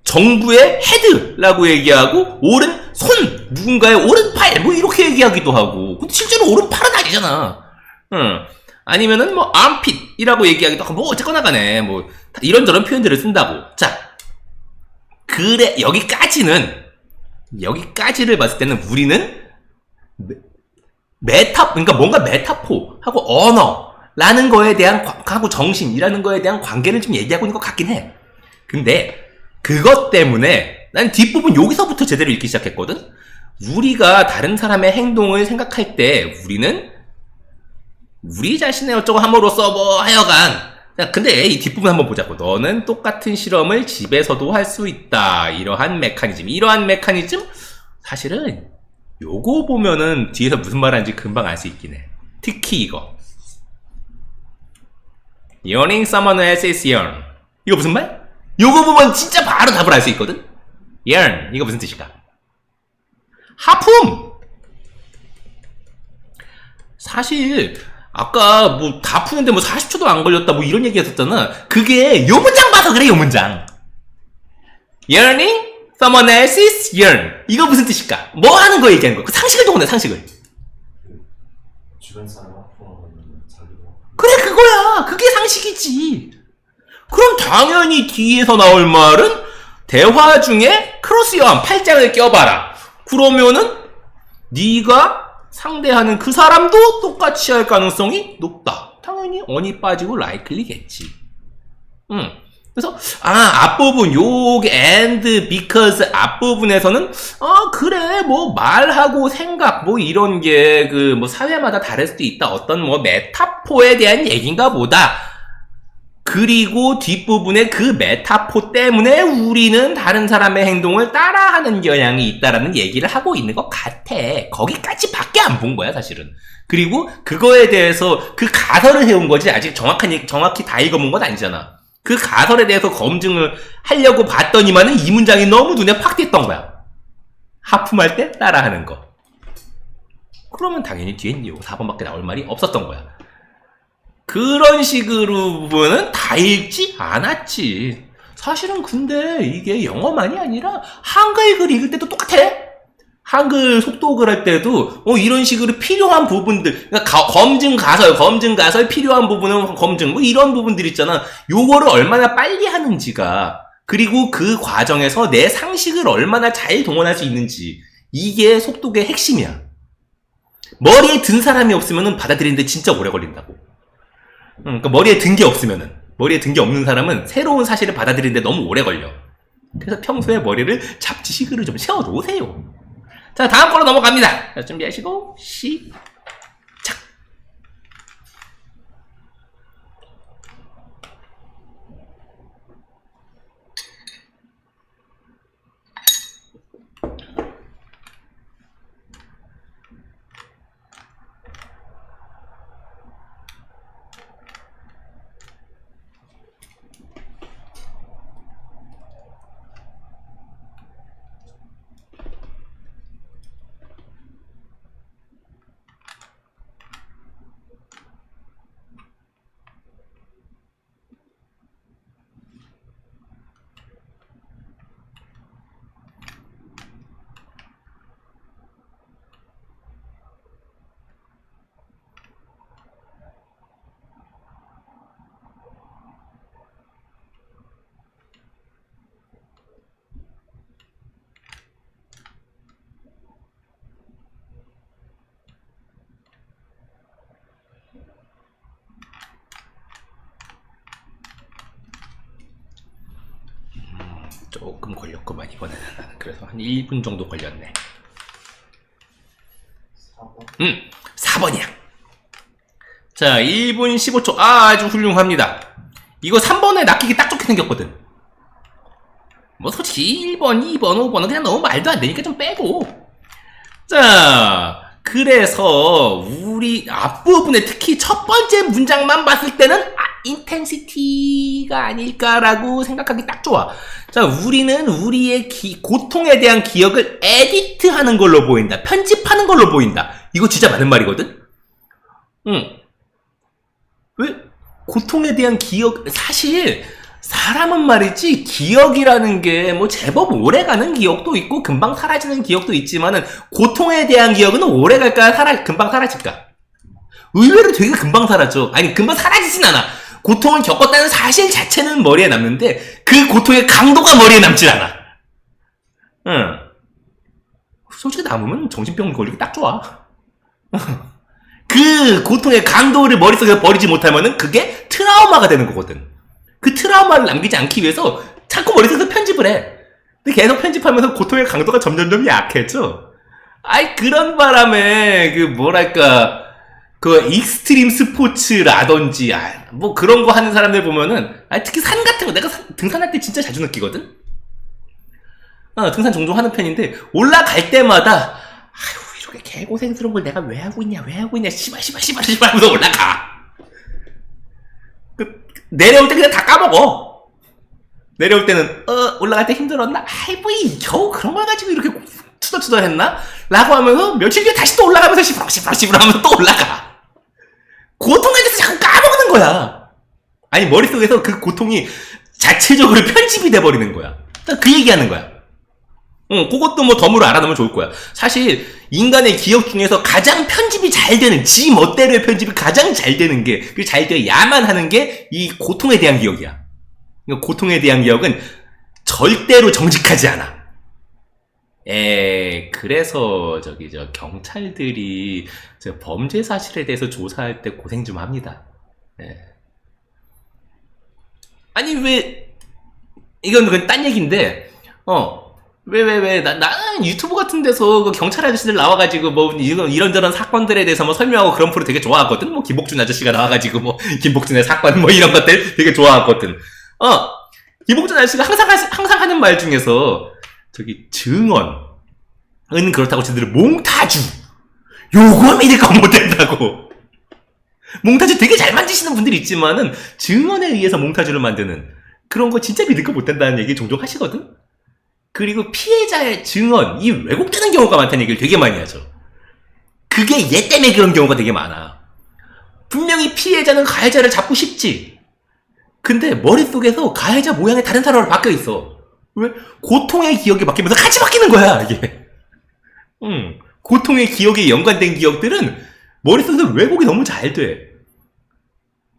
정부의 헤드라고 얘기하고 오른손, 누군가의 오른팔 이렇게 얘기하기도 하고. 근데 실제로 오른팔은 아니잖아. 아니면은 armpit이라고 얘기하기도 하고 어쨌거나 간에 이런저런 표현들을 쓴다고. 자, 그래 여기까지를 봤을 때는 우리는 그러니까 뭔가 메타포하고 언어라는 거에 대한 하고 정신이라는 거에 대한 관계를 좀 얘기하고 있는 것 같긴 해. 근데 그것 때문에 난 뒷부분 여기서부터 제대로 읽기 시작했거든. 우리가 다른 사람의 행동을 생각할 때 우리는 우리 자신의 어쩌고 함으로써 하여간 자, 근데 이 뒷부분 한번 보자고. 너는 똑같은 실험을 집에서도 할 수 있다. 이러한 메커니즘? 사실은 요거 보면은 뒤에서 무슨 말 하는지 금방 알 수 있긴 해. 특히 이거. Yearning someone else's yearn. 이거 무슨 말? 요거 보면 진짜 바로 답을 알 수 있거든? yearn. 이거 무슨 뜻일까? 하품! 사실 아까 뭐 다 푸는데 뭐 40초도 안 걸렸다 뭐 이런 얘기 했었잖아. 그게 요 문장 봐서 그래, 요 문장. Yearning someone else's yearn. 이거 무슨 뜻일까? 뭐 하는 거 얘기하는 거? 그 상식을 동원해, 상식을. 주변 사람 아프면 자기도 그래, 그거야. 그게 상식이지. 그럼 당연히 뒤에서 나올 말은 대화 중에 크로스연 팔짱을 껴봐라. 그러면은 네가 상대하는 그 사람도 똑같이 할 가능성이 높다. 당연히 on이 빠지고 likely겠지. 그래서 앞부분 요게 and because 앞부분에서는 그래 뭐 말하고 생각 뭐 이런 게 그 뭐 사회마다 다를 수도 있다. 어떤 뭐 메타포에 대한 얘기인가 보다. 그리고 뒷부분에 그 메타포 때문에 우리는 다른 사람의 행동을 따라하는 경향이 있다라는 얘기를 하고 있는 것 같아. 거기까지밖에 안 본 거야, 사실은. 그리고 그거에 대해서 그 가설을 해온 거지. 아직 정확히 다 읽어본 건 아니잖아. 그 가설에 대해서 검증을 하려고 봤더니만은 이 문장이 너무 눈에 팍 띄었던 거야. 하품할 때 따라하는 거. 그러면 당연히 뒤엔 요 4번밖에 나올 말이 없었던 거야. 그런 식으로 보면은 다 읽지 않았지. 사실은 근데 이게 영어만이 아니라 한글 글 읽을 때도 똑같아. 한글 속독을 할 때도 이런 식으로 필요한 부분들, 그러니까 검증 가설 필요한 부분은 검증 뭐 이런 부분들 있잖아. 요거를 얼마나 빨리 하는지가, 그리고 그 과정에서 내 상식을 얼마나 잘 동원할 수 있는지, 이게 속독의 핵심이야. 머리에 든 사람이 없으면은 받아들이는데 진짜 오래 걸린다고. 그러니까 머리에 든 게 없는 사람은 새로운 사실을 받아들이는데 너무 오래 걸려. 그래서 평소에 머리를 잡지식으로 좀 세워 놓으세요. 자, 다음 거로 넘어갑니다. 자, 준비하시고 시작. 조금 걸렸구만 이번에는. 그래서 한 1분 정도 걸렸네. 4번? 4번이야. 자, 1분 15초. 아주 훌륭합니다. 이거 3번에 낚이기 딱 좋게 생겼거든. 뭐 솔직히 1번, 2번, 5번은 그냥 너무 말도 안 되니까 좀 빼고. 자, 그래서 우리 앞부분에 특히 첫 번째 문장만 봤을 때는 인텐시티가 아닐까라고 생각하기 딱 좋아. 자, 우리는 우리의 고통에 대한 기억을 에디트하는 걸로 보인다. 편집하는 걸로 보인다. 이거 진짜 맞는 말이거든? 왜? 고통에 대한 기억, 사실 사람은 말이지 기억이라는 게 뭐 제법 오래가는 기억도 있고 금방 사라지는 기억도 있지만은 고통에 대한 기억은 오래 갈까 금방 사라질까? 의외로 되게 금방 사라져. 아니 금방 사라지진 않아. 고통을 겪었다는 사실 자체는 머리에 남는데 그 고통의 강도가 머리에 남질 않아. 솔직히 남으면 정신병 걸리기 딱 좋아. 그 고통의 강도를 머릿속에서 버리지 못하면은 그게 트라우마가 되는 거거든. 그 트라우마를 남기지 않기 위해서 자꾸 머릿속에서 편집을 해. 근데 계속 편집하면서 고통의 강도가 점점점 약해져. 아이, 그런 바람에, 그 익스트림 스포츠라든지 뭐 그런 거 하는 사람들 보면은 특히 산 같은 거 내가 등산할 때 진짜 자주 느끼거든. 등산 종종 하는 편인데 올라갈 때마다 아유 이렇게 개고생스러운 걸 내가 왜 하고 있냐 씨발 하면서 올라가. 내려올 때 그냥 다 까먹어. 내려올 때는 올라갈 때 힘들었나? 아이 뭐 겨우 그런 걸 가지고 이렇게 투덜투덜 했나? 라고 하면서 며칠 뒤에 다시 또 올라가면서 시부렁 하면서 또 올라가. 고통에 대해서 자꾸 까먹는 거야. 아니 머릿속에서 그 고통이 자체적으로 편집이 돼버리는 거야. 그 얘기하는 거야. 그것도 뭐 덤으로 알아놓으면 좋을 거야. 사실 인간의 기억 중에서 가장 편집이 잘 되는 지 멋대로의 편집이 가장 잘 되는 게 그 잘 돼야만 하는 게 이 고통에 대한 기억이야. 고통에 대한 기억은 절대로 정직하지 않아. 그래서 경찰들이 범죄 사실에 대해서 조사할 때 고생 좀 합니다. 아니 이건 그냥 딴 얘기인데 나는 유튜브 같은 데서 그 경찰 아저씨들 나와가지고 뭐 이런저런 사건들에 대해서 뭐 설명하고 그런 프로 되게 좋아하거든. 뭐 김복준 아저씨가 나와가지고 뭐 김복준의 사건 뭐 이런 것들 되게 좋아하거든. 김복준 아저씨가 항상 하는 말 중에서 증언은 그렇다고 저들은 몽타주 요거 믿을 거 못된다고. 몽타주 되게 잘 만드시는 분들이 있지만은 증언에 의해서 몽타주를 만드는 그런 거 진짜 믿을 거 못된다는 얘기 종종 하시거든. 그리고 피해자의 증언, 이 왜곡되는 경우가 많다는 얘기를 되게 많이 하죠. 그게 얘 때문에 그런 경우가 되게 많아. 분명히 피해자는 가해자를 잡고 싶지. 근데 머릿속에서 가해자 모양이 다른 사람으로 바뀌어 있어. 왜? 고통의 기억이 바뀌면서 같이 바뀌는 거야, 이게. 고통의 기억에 연관된 기억들은 머릿속에서 왜곡이 너무 잘 돼.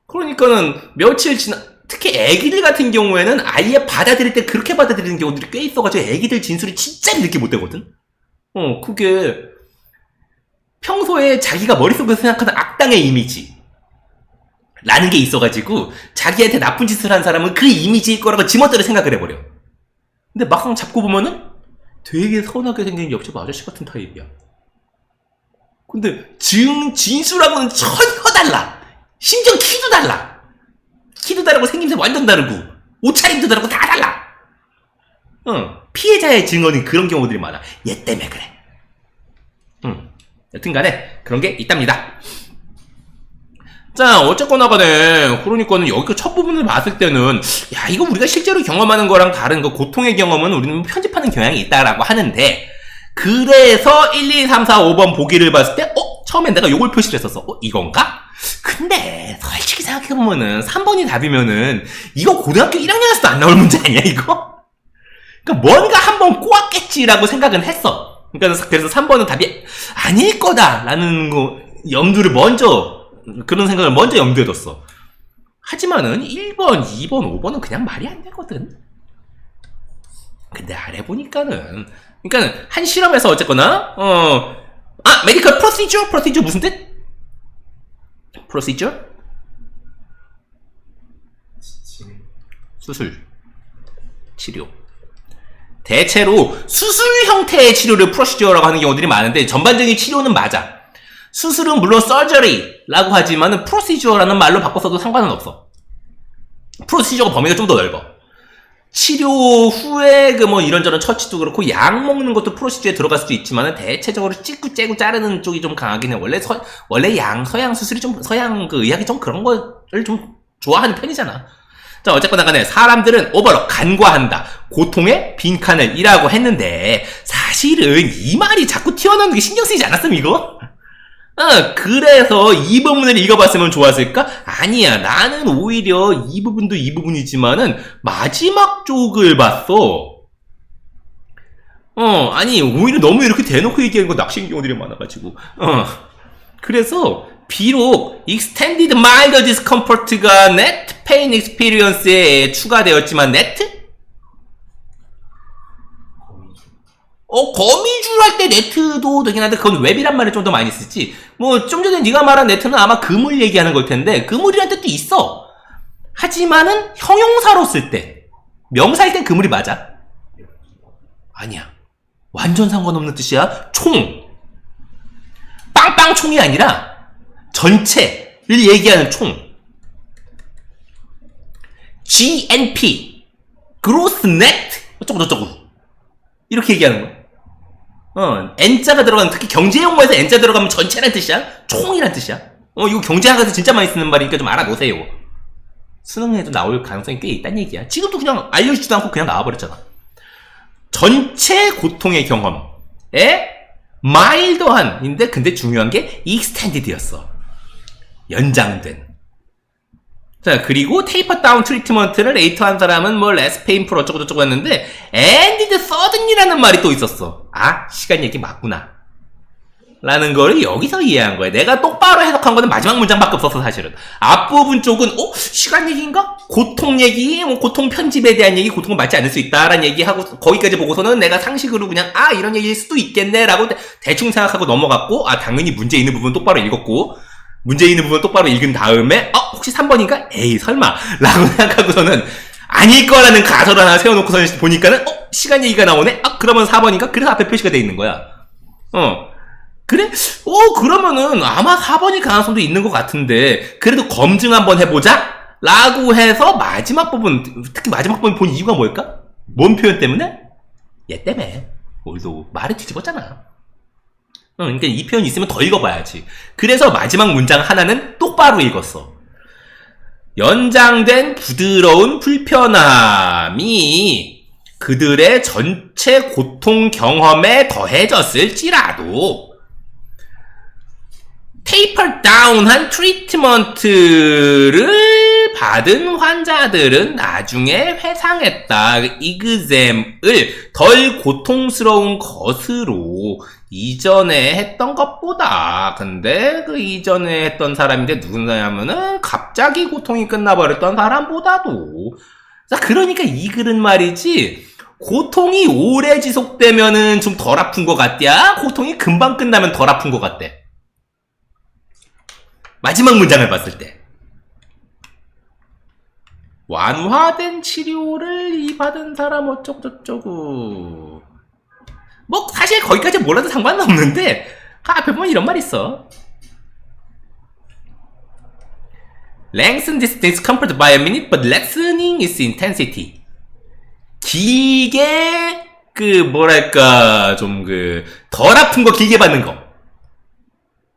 그러니까는 며칠 특히 애기들 같은 경우에는 아예 받아들일 때 그렇게 받아들이는 경우들이 꽤 있어가지고 애기들 진술이 진짜 믿기 못 되거든? 그게 평소에 자기가 머릿속에서 생각하는 악당의 이미지 라는 게 있어가지고 자기한테 나쁜 짓을 한 사람은 그 이미지일 거라고 지멋대로 생각을 해버려. 근데 막상 잡고 보면은 되게 선하게 생긴 옆집 아저씨 같은 타입이야. 근데 진술하고는 전혀 달라. 심지어 키도 달라. 키도 다르고 생김새 완전 다르고 옷차림도 다르고 다 달라. 피해자의 증언이 그런 경우들이 많아. 얘 때문에 그래. 여튼간에 그런 게 있답니다. 자, 어쨌거나 간에 그러니까는 여기 첫 부분을 봤을 때는 야 이거 우리가 실제로 경험하는 거랑 다른 거 고통의 경험은 우리는 편집하는 경향이 있다라고 하는데 그래서 1, 2, 3, 4, 5번 보기를 봤을 때 처음엔 내가 요걸 표시를 했었어. 이건가? 근데 솔직히 생각해보면은 3번이 답이면은 이거 고등학교 1학년에서도 안 나올 문제 아니야 이거? 그러니까 뭔가 한번 꼬았겠지라고 생각은 했어. 그러니까 그래서 3번은 답이 아닐 거다라는 거 그런 생각을 먼저 염두에 뒀어. 하지만은 1번, 2번, 5번은 그냥 말이 안 되거든. 근데 아래 보니까는 그러니까는 한 실험에서 어쨌거나 메디컬 프로시저 무슨 뜻? 프로시저? 수술, 치료. 대체로 수술 형태의 치료를 프로시저라고 하는 경우들이 많은데 전반적인 치료는 맞아. 수술은 물론 서저리라고 하지만은 프로시저라는 말로 바꿔서도 상관은 없어. 프로시저가 범위가 좀 더 넓어. 치료 후에 뭐 이런저런 처치도 그렇고 약 먹는 것도 프로시저에 들어갈 수도 있지만은 대체적으로 찍고 째고 자르는 쪽이 좀 강하긴 해. 원래 서양 수술이 좀 서양 그 의학이 좀 그런 거를 좀 좋아하는 편이잖아. 자, 어쨌거나 간에 사람들은 오버로 간과한다. 고통의 빈칸을 이라고 했는데 사실은 이 말이 자꾸 튀어나오는 게 신경 쓰이지 않았음 이거? 그래서 이 부분을 읽어봤으면 좋았을까? 아니야. 나는 오히려 이 부분도 이 부분이지만은 마지막 쪽을 봤어. 아니 오히려 너무 이렇게 대놓고 얘기하는 거 낚시인 경우들이 많아가지고. 그래서 비록 Extended Mild Discomfort가 Net Pain Experience에 추가되었지만 Net? 거미줄 할 때 네트도 되긴 한데 그건 웹이란 말을 좀 더 많이 쓰지. 뭐 좀 전에 네가 말한 네트는 아마 그물 얘기하는 걸 텐데 그물이란 뜻도 있어. 하지만은 형용사로 쓸 때 명사일 땐 그물이 맞아? 아니야. 완전 상관없는 뜻이야. 총. 빵빵총이 아니라 전체를 얘기하는 총. GNP, Gross Net, 어쩌고저쩌고. 이렇게 얘기하는 거야. N자가 들어가는, 특히 경제 용어에서 N자 들어가면 전체란 뜻이야? 총이란 뜻이야? 이거 경제학에서 진짜 많이 쓰는 말이니까 좀 알아놓으세요. 수능에도 나올 가능성이 꽤 있다는 얘기야. 지금도 그냥 알려주지도 않고 그냥 나와버렸잖아. 전체 고통의 경험에 마일드한인데 근데 중요한 게 익스텐디드였어. 연장된. 자, 그리고 테이퍼 다운 트리트먼트를 레이터 한 사람은 뭐 레스 페인풀 어쩌고저쩌고 했는데 엔디드 서든이라는 말이 또 있었어. 아, 시간 얘기 맞구나 라는 걸 여기서 이해한 거야. 내가 똑바로 해석한 거는 마지막 문장밖에 없었어. 사실은 앞부분 쪽은 시간 얘기인가? 고통 얘기, 뭐 고통 편집에 대한 얘기, 고통은 맞지 않을 수 있다라는 얘기하고 거기까지 보고서는 내가 상식으로 그냥 이런 얘기일 수도 있겠네 라고 대충 생각하고 넘어갔고, 당연히 문제 있는 부분 똑바로 읽었고, 문제 있는 부분 똑바로 읽은 다음에 혹시 3번인가? 에이 설마 라고 생각하고서는 아닐 거라는 가설을 하나 세워놓고서는 보니까는 시간 얘기가 나오네? 그러면 4번인가? 그래서 앞에 표시가 돼 있는 거야. 그래? 그러면은 아마 4번일 가능성도 있는 것 같은데 그래도 검증 한번 해보자? 라고 해서 마지막 부분, 특히 마지막 부분 본 이유가 뭘까? 뭔 표현 때문에? 얘 때문에. 우리도 말을 뒤집었잖아. 그러니까 이 표현이 있으면 더 읽어봐야지. 그래서 마지막 문장 하나는 똑바로 읽었어. 연장된 부드러운 불편함이 그들의 전체 고통 경험에 더해졌을지라도 테이퍼 다운한 트리트먼트를 받은 환자들은 나중에 회상했다. 이그잼을 덜 고통스러운 것으로 이전에 했던 것보다. 근데 그 이전에 했던 사람인데 누구냐면은 갑자기 고통이 끝나버렸던 사람보다도. 자, 그러니까 이 글은 말이지, 고통이 오래 지속되면은 좀 덜 아픈 것 같냐? 고통이 금방 끝나면 덜 아픈 것 같대. 마지막 문장을 봤을 때. 완화된 치료를 받은 사람 어쩌고저쩌고. 뭐 사실 거기까지 몰라도 상관은 없는데 앞에 보면 이런 말 있어. Lengthen this discomfort by a minute but lessening its intensity. 길게 뭐랄까 좀 덜 아픈 거 길게 받는 거,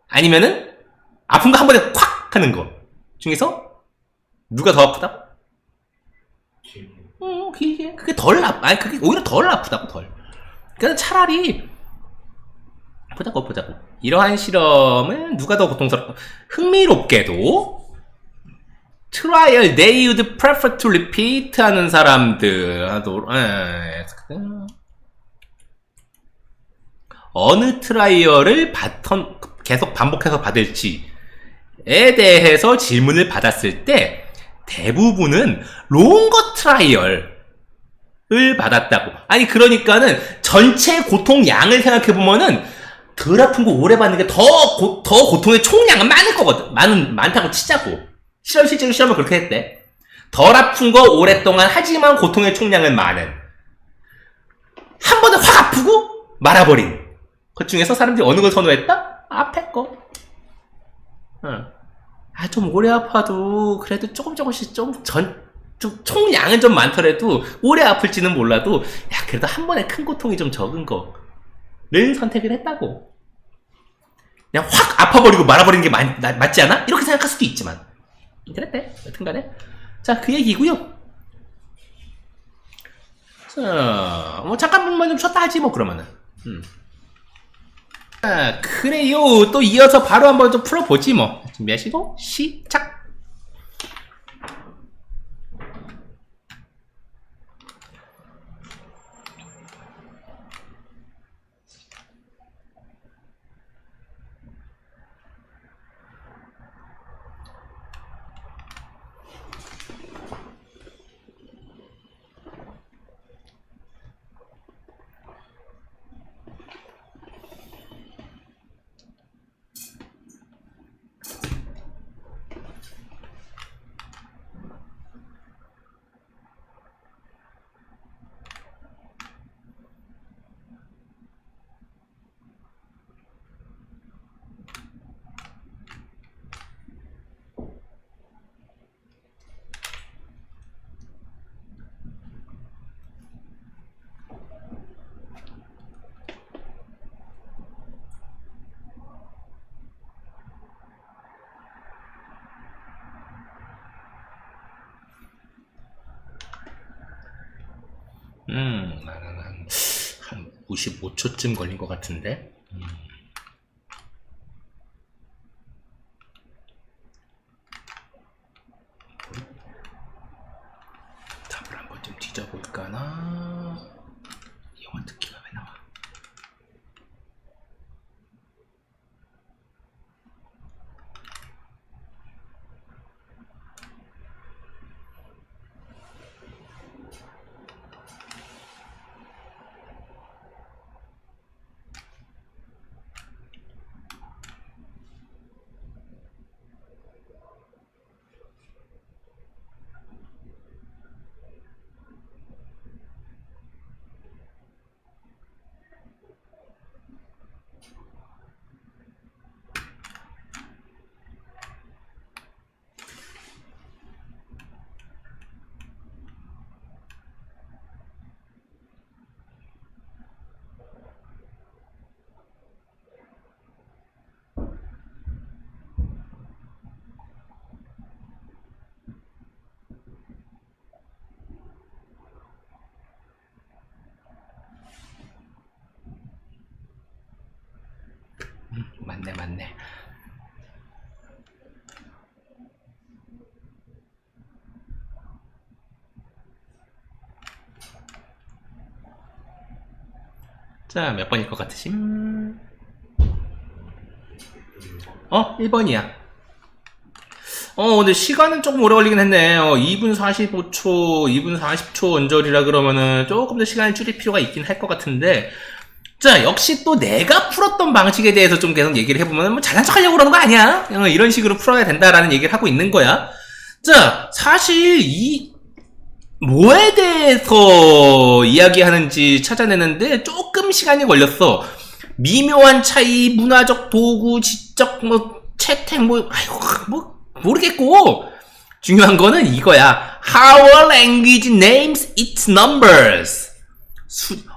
아니면은 아픈 거 한 번에 콱 하는 거 중에서 누가 더 아프다? 길게. 그게 덜 그게 오히려 덜 아프다고, 덜. 그러니까 차라리 보자고. 이러한 실험은 누가 더 고통스럽고, 흥미롭게도 트라이얼 they would prefer to repeat 하는 사람들 어느 트라이얼을 계속 반복해서 받을지에 대해서 질문을 받았을 때 대부분은 롱거 트라이얼을 받았다고. 아니 그러니까는 전체 고통 양을 생각해보면은 덜 아픈 거 오래 받는 게 더 고통의 총량은 많을 거거든. 많다고 치자고. 실제로 실험을 그렇게 했대. 덜 아픈 거 오랫동안 하지만 고통의 총량은 많은, 한 번에 확 아프고 말아버린 그 중에서 사람들이 어느 걸 선호했다? 앞에 거. 좀 오래 아파도 그래도 조금씩 좀 총량은 좀 많더라도 오래 아플지는 몰라도 그래도 한 번에 큰 고통이 좀 적은 거를 선택을 했다고. 그냥 확 아파버리고 말아버리는 게 맞지 않아? 이렇게 생각할 수도 있지만 그랬대. 여튼간에 자, 그 얘기고요. 자, 뭐 잠깐만 좀 쉬었다 하지 뭐 그러면은. 자, 그래요. 또 이어서 바로 한번 좀 풀어보지 뭐. 준비하시고 시작. 나는 한 55초쯤 걸린 것 같은데. 답을 한번 좀 뒤져볼까나. 영화 듣기가 왜 나와? 맞네. 자, 몇 번일 것 같으심? 1번이야. 근데 시간은 조금 오래 걸리긴 했네. 2분 45초, 2분 40초 언저리라 그러면은 조금 더 시간을 줄일 필요가 있긴 할 것 같은데, 자, 역시 또 내가 풀었던 방식에 대해서 좀 계속 얘기를 해보면, 뭐, 잘난 척 하려고 그러는 거 아니야? 이런 식으로 풀어야 된다라는 얘기를 하고 있는 거야. 자, 사실, 뭐에 대해서 이야기하는지 찾아내는데 조금 시간이 걸렸어. 미묘한 차이, 문화적 도구, 지적, 채택, 모르겠고. 중요한 거는 이거야. How a language names its numbers.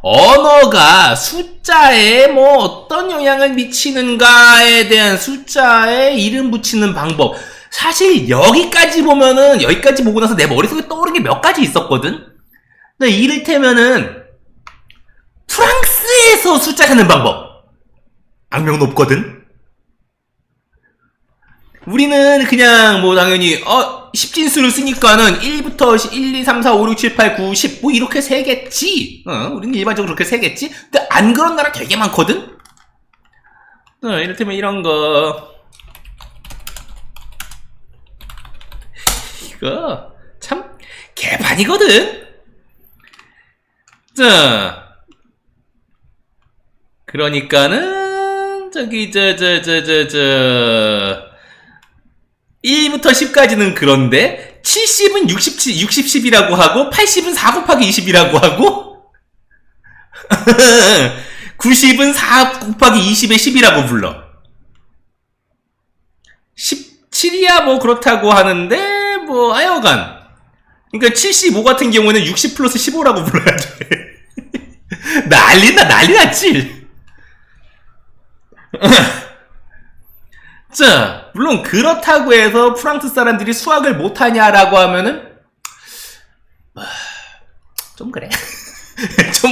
언어가 숫자에 어떤 영향을 미치는가에 대한 숫자에 이름 붙이는 방법. 사실 여기까지 보고 나서 내 머릿속에 떠오른 게 몇 가지 있었거든? 근데 이를테면은 프랑스에서 숫자 세는 방법. 악명 높거든? 우리는 그냥 당연히 10진수를 쓰니까는 1부터 1, 2, 3, 4, 5, 6, 7, 8, 9, 10 이렇게 세겠지. 우리는 일반적으로 그렇게 세겠지. 근데 안 그런 나라 되게 많거든. 이를테면 이런 거. 이거 참 개판이거든. 자, 그러니까는 1부터 10까지는 그런데 70은 60, 10이라고 하고 80은 4 곱하기 20이라고 하고 90은 4 곱하기 20에 10이라고 불러. 17이야 그렇다고 하는데 하여간 그러니까 75 같은 경우에는 60 플러스 15라고 불러야 돼. 난리 났지. 자, 물론 그렇다고 해서 프랑스 사람들이 수학을 못하냐라고 하면은 좀 그래.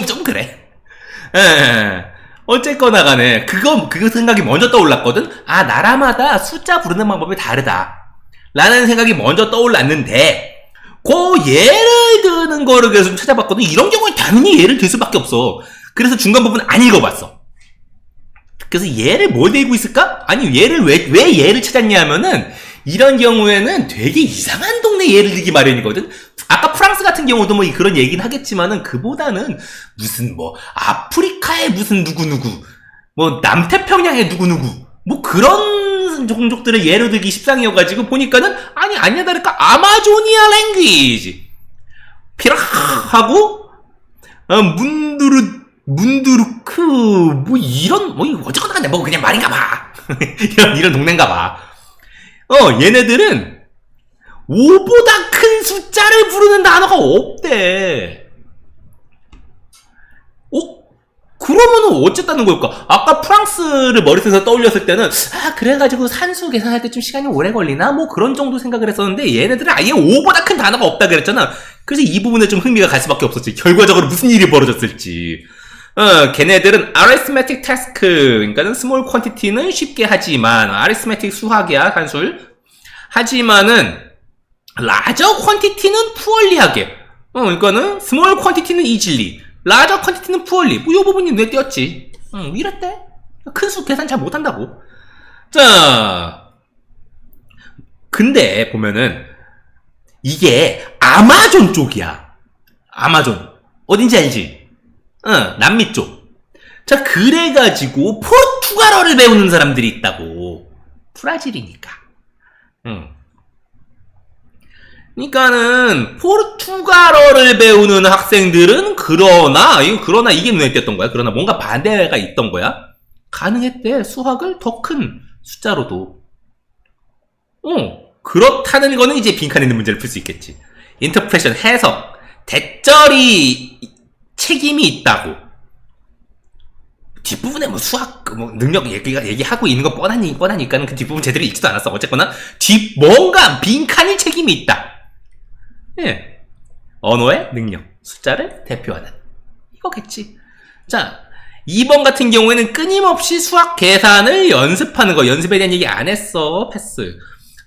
좀 그래. 어쨌거나 간에 그거 생각이 먼저 떠올랐거든. 나라마다 숫자 부르는 방법이 다르다 라는 생각이 먼저 떠올랐는데 예를 드는 거를 계속 찾아봤거든. 이런 경우에 당연히 예를 들 수밖에 없어. 그래서 중간 부분 안 읽어봤어. 그래서 얘를 뭘 들고 있을까? 아니 얘를 왜 얘를 찾았냐 하면은 이런 경우에는 되게 이상한 동네 예를 들기 마련이거든. 아까 프랑스 같은 경우도 그런 얘기는 하겠지만은 그보다는 무슨 아프리카의 무슨 누구누구 남태평양의 누구누구 그런 종족들을 예로 들기 십상이어가지고 보니까는 아니야 다를까 아마조니아 랭귀지 피라하고 문두르크 이런 어쨌거나 간에 그냥 말인가 봐. 이런 동네인가 봐. 얘네들은 5보다 큰 숫자를 부르는 단어가 없대. 그러면은 어쨌다는 걸까? 아까 프랑스를 머릿속에서 떠올렸을 때는 그래가지고 산수 계산할 때 좀 시간이 오래 걸리나? 그런 정도 생각을 했었는데 얘네들은 아예 5보다 큰 단어가 없다 그랬잖아. 그래서 이 부분에 좀 흥미가 갈 수밖에 없었지. 결과적으로 무슨 일이 벌어졌을지. 걔네들은 arithmetic task, 그러니까는 small quantity는 쉽게 하지만, arithmetic 수학이야, 한술. 하지만은, larger quantity는 poorly하게. 그러니까는, small quantity는 easily, larger quantity는 poorly. 뭐, 요 부분이 눈에 띄었지. 이랬대. 큰 수 계산 잘 못한다고. 자, 근데, 보면은, 이게, 아마존 쪽이야. 아마존. 어딘지 알지? 남미 쪽. 자, 그래가지고, 포르투갈어를 배우는 사람들이 있다고. 브라질이니까. 그러니까는, 포르투갈어를 배우는 학생들은, 그러나 이게 눈에 띄었던 거야. 그러나 뭔가 반대가 있던 거야. 가능했대. 수학을 더 큰 숫자로도. 그렇다는 거는 이제 빈칸에 있는 문제를 풀 수 있겠지. 인터프레션, 해석, 대절이 책임이 있다고. 뒷부분에 뭐 수학, 뭐 능력 얘기하고 있는 거 뻔하니까는 그 뒷부분 제대로 읽지도 않았어. 어쨌거나, 뭔가 빈칸이 책임이 있다. 예. 언어의 능력, 숫자를 대표하는. 이거겠지. 자, 2번 같은 경우에는 끊임없이 수학 계산을 연습하는 거. 연습에 대한 얘기 안 했어. 패스.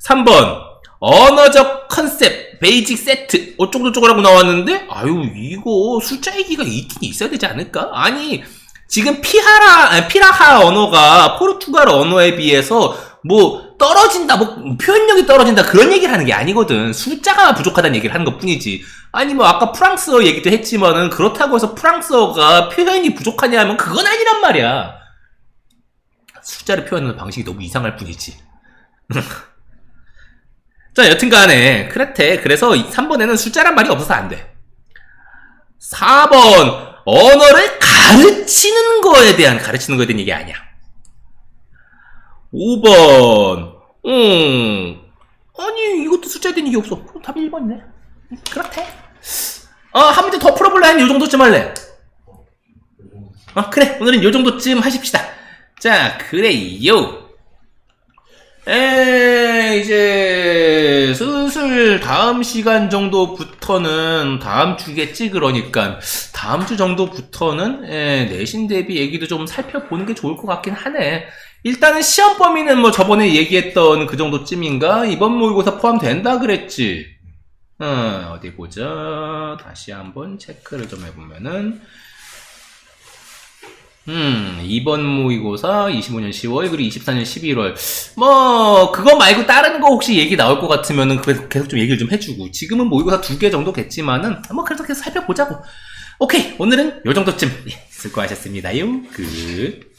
3번. 언어적 컨셉, 베이직 세트. 어쩌고저쩌고라고 나왔는데, 아유, 이거 숫자 얘기가 있긴 있어야 되지 않을까? 아니, 지금 피라하 언어가 포르투갈 언어에 비해서 뭐 떨어진다, 뭐 표현력이 떨어진다 그런 얘기를 하는 게 아니거든. 숫자가 부족하다는 얘기를 하는 것 뿐이지. 아니 뭐 아까 프랑스어 얘기도 했지만은 그렇다고 해서 프랑스어가 표현이 부족하냐 하면 그건 아니란 말이야. 숫자를 표현하는 방식이 너무 이상할 뿐이지. 자, 여튼간에 그렇대. 그래서 3번에는 숫자란 말이 없어서 안 돼. 4번 언어를 가르치는 거에 대한 얘기 아니야. 5번 아니 이것도 숫자에 대한 얘기 없어. 그럼 답이 1번이네. 그렇대. 한 문제 더 풀어볼래? 한 요정도쯤 할래? 그래. 오늘은 요정도쯤 하십시다. 자, 그래요. 이제 슬슬 다음 시간 정도부터는 다음 주겠지. 그러니까 다음 주 정도부터는 내신 대비 얘기도 좀 살펴보는 게 좋을 것 같긴 하네. 일단은 시험 범위는 뭐 저번에 얘기했던 그 정도쯤인가? 이번 모의고사 포함된다 그랬지. 어디 보자. 다시 한번 체크를 좀 해보면은 이번 모의고사 25년 10월 그리고 24년 11월 뭐 그거 말고 다른 거 혹시 얘기 나올 것 같으면은 계속 좀 얘기를 좀 해주고. 지금은 모의고사 2개 정도겠지만은 뭐 그래서 계속 살펴보자고. 오케이, 오늘은 요 정도쯤 수고하셨습니다요. 끝.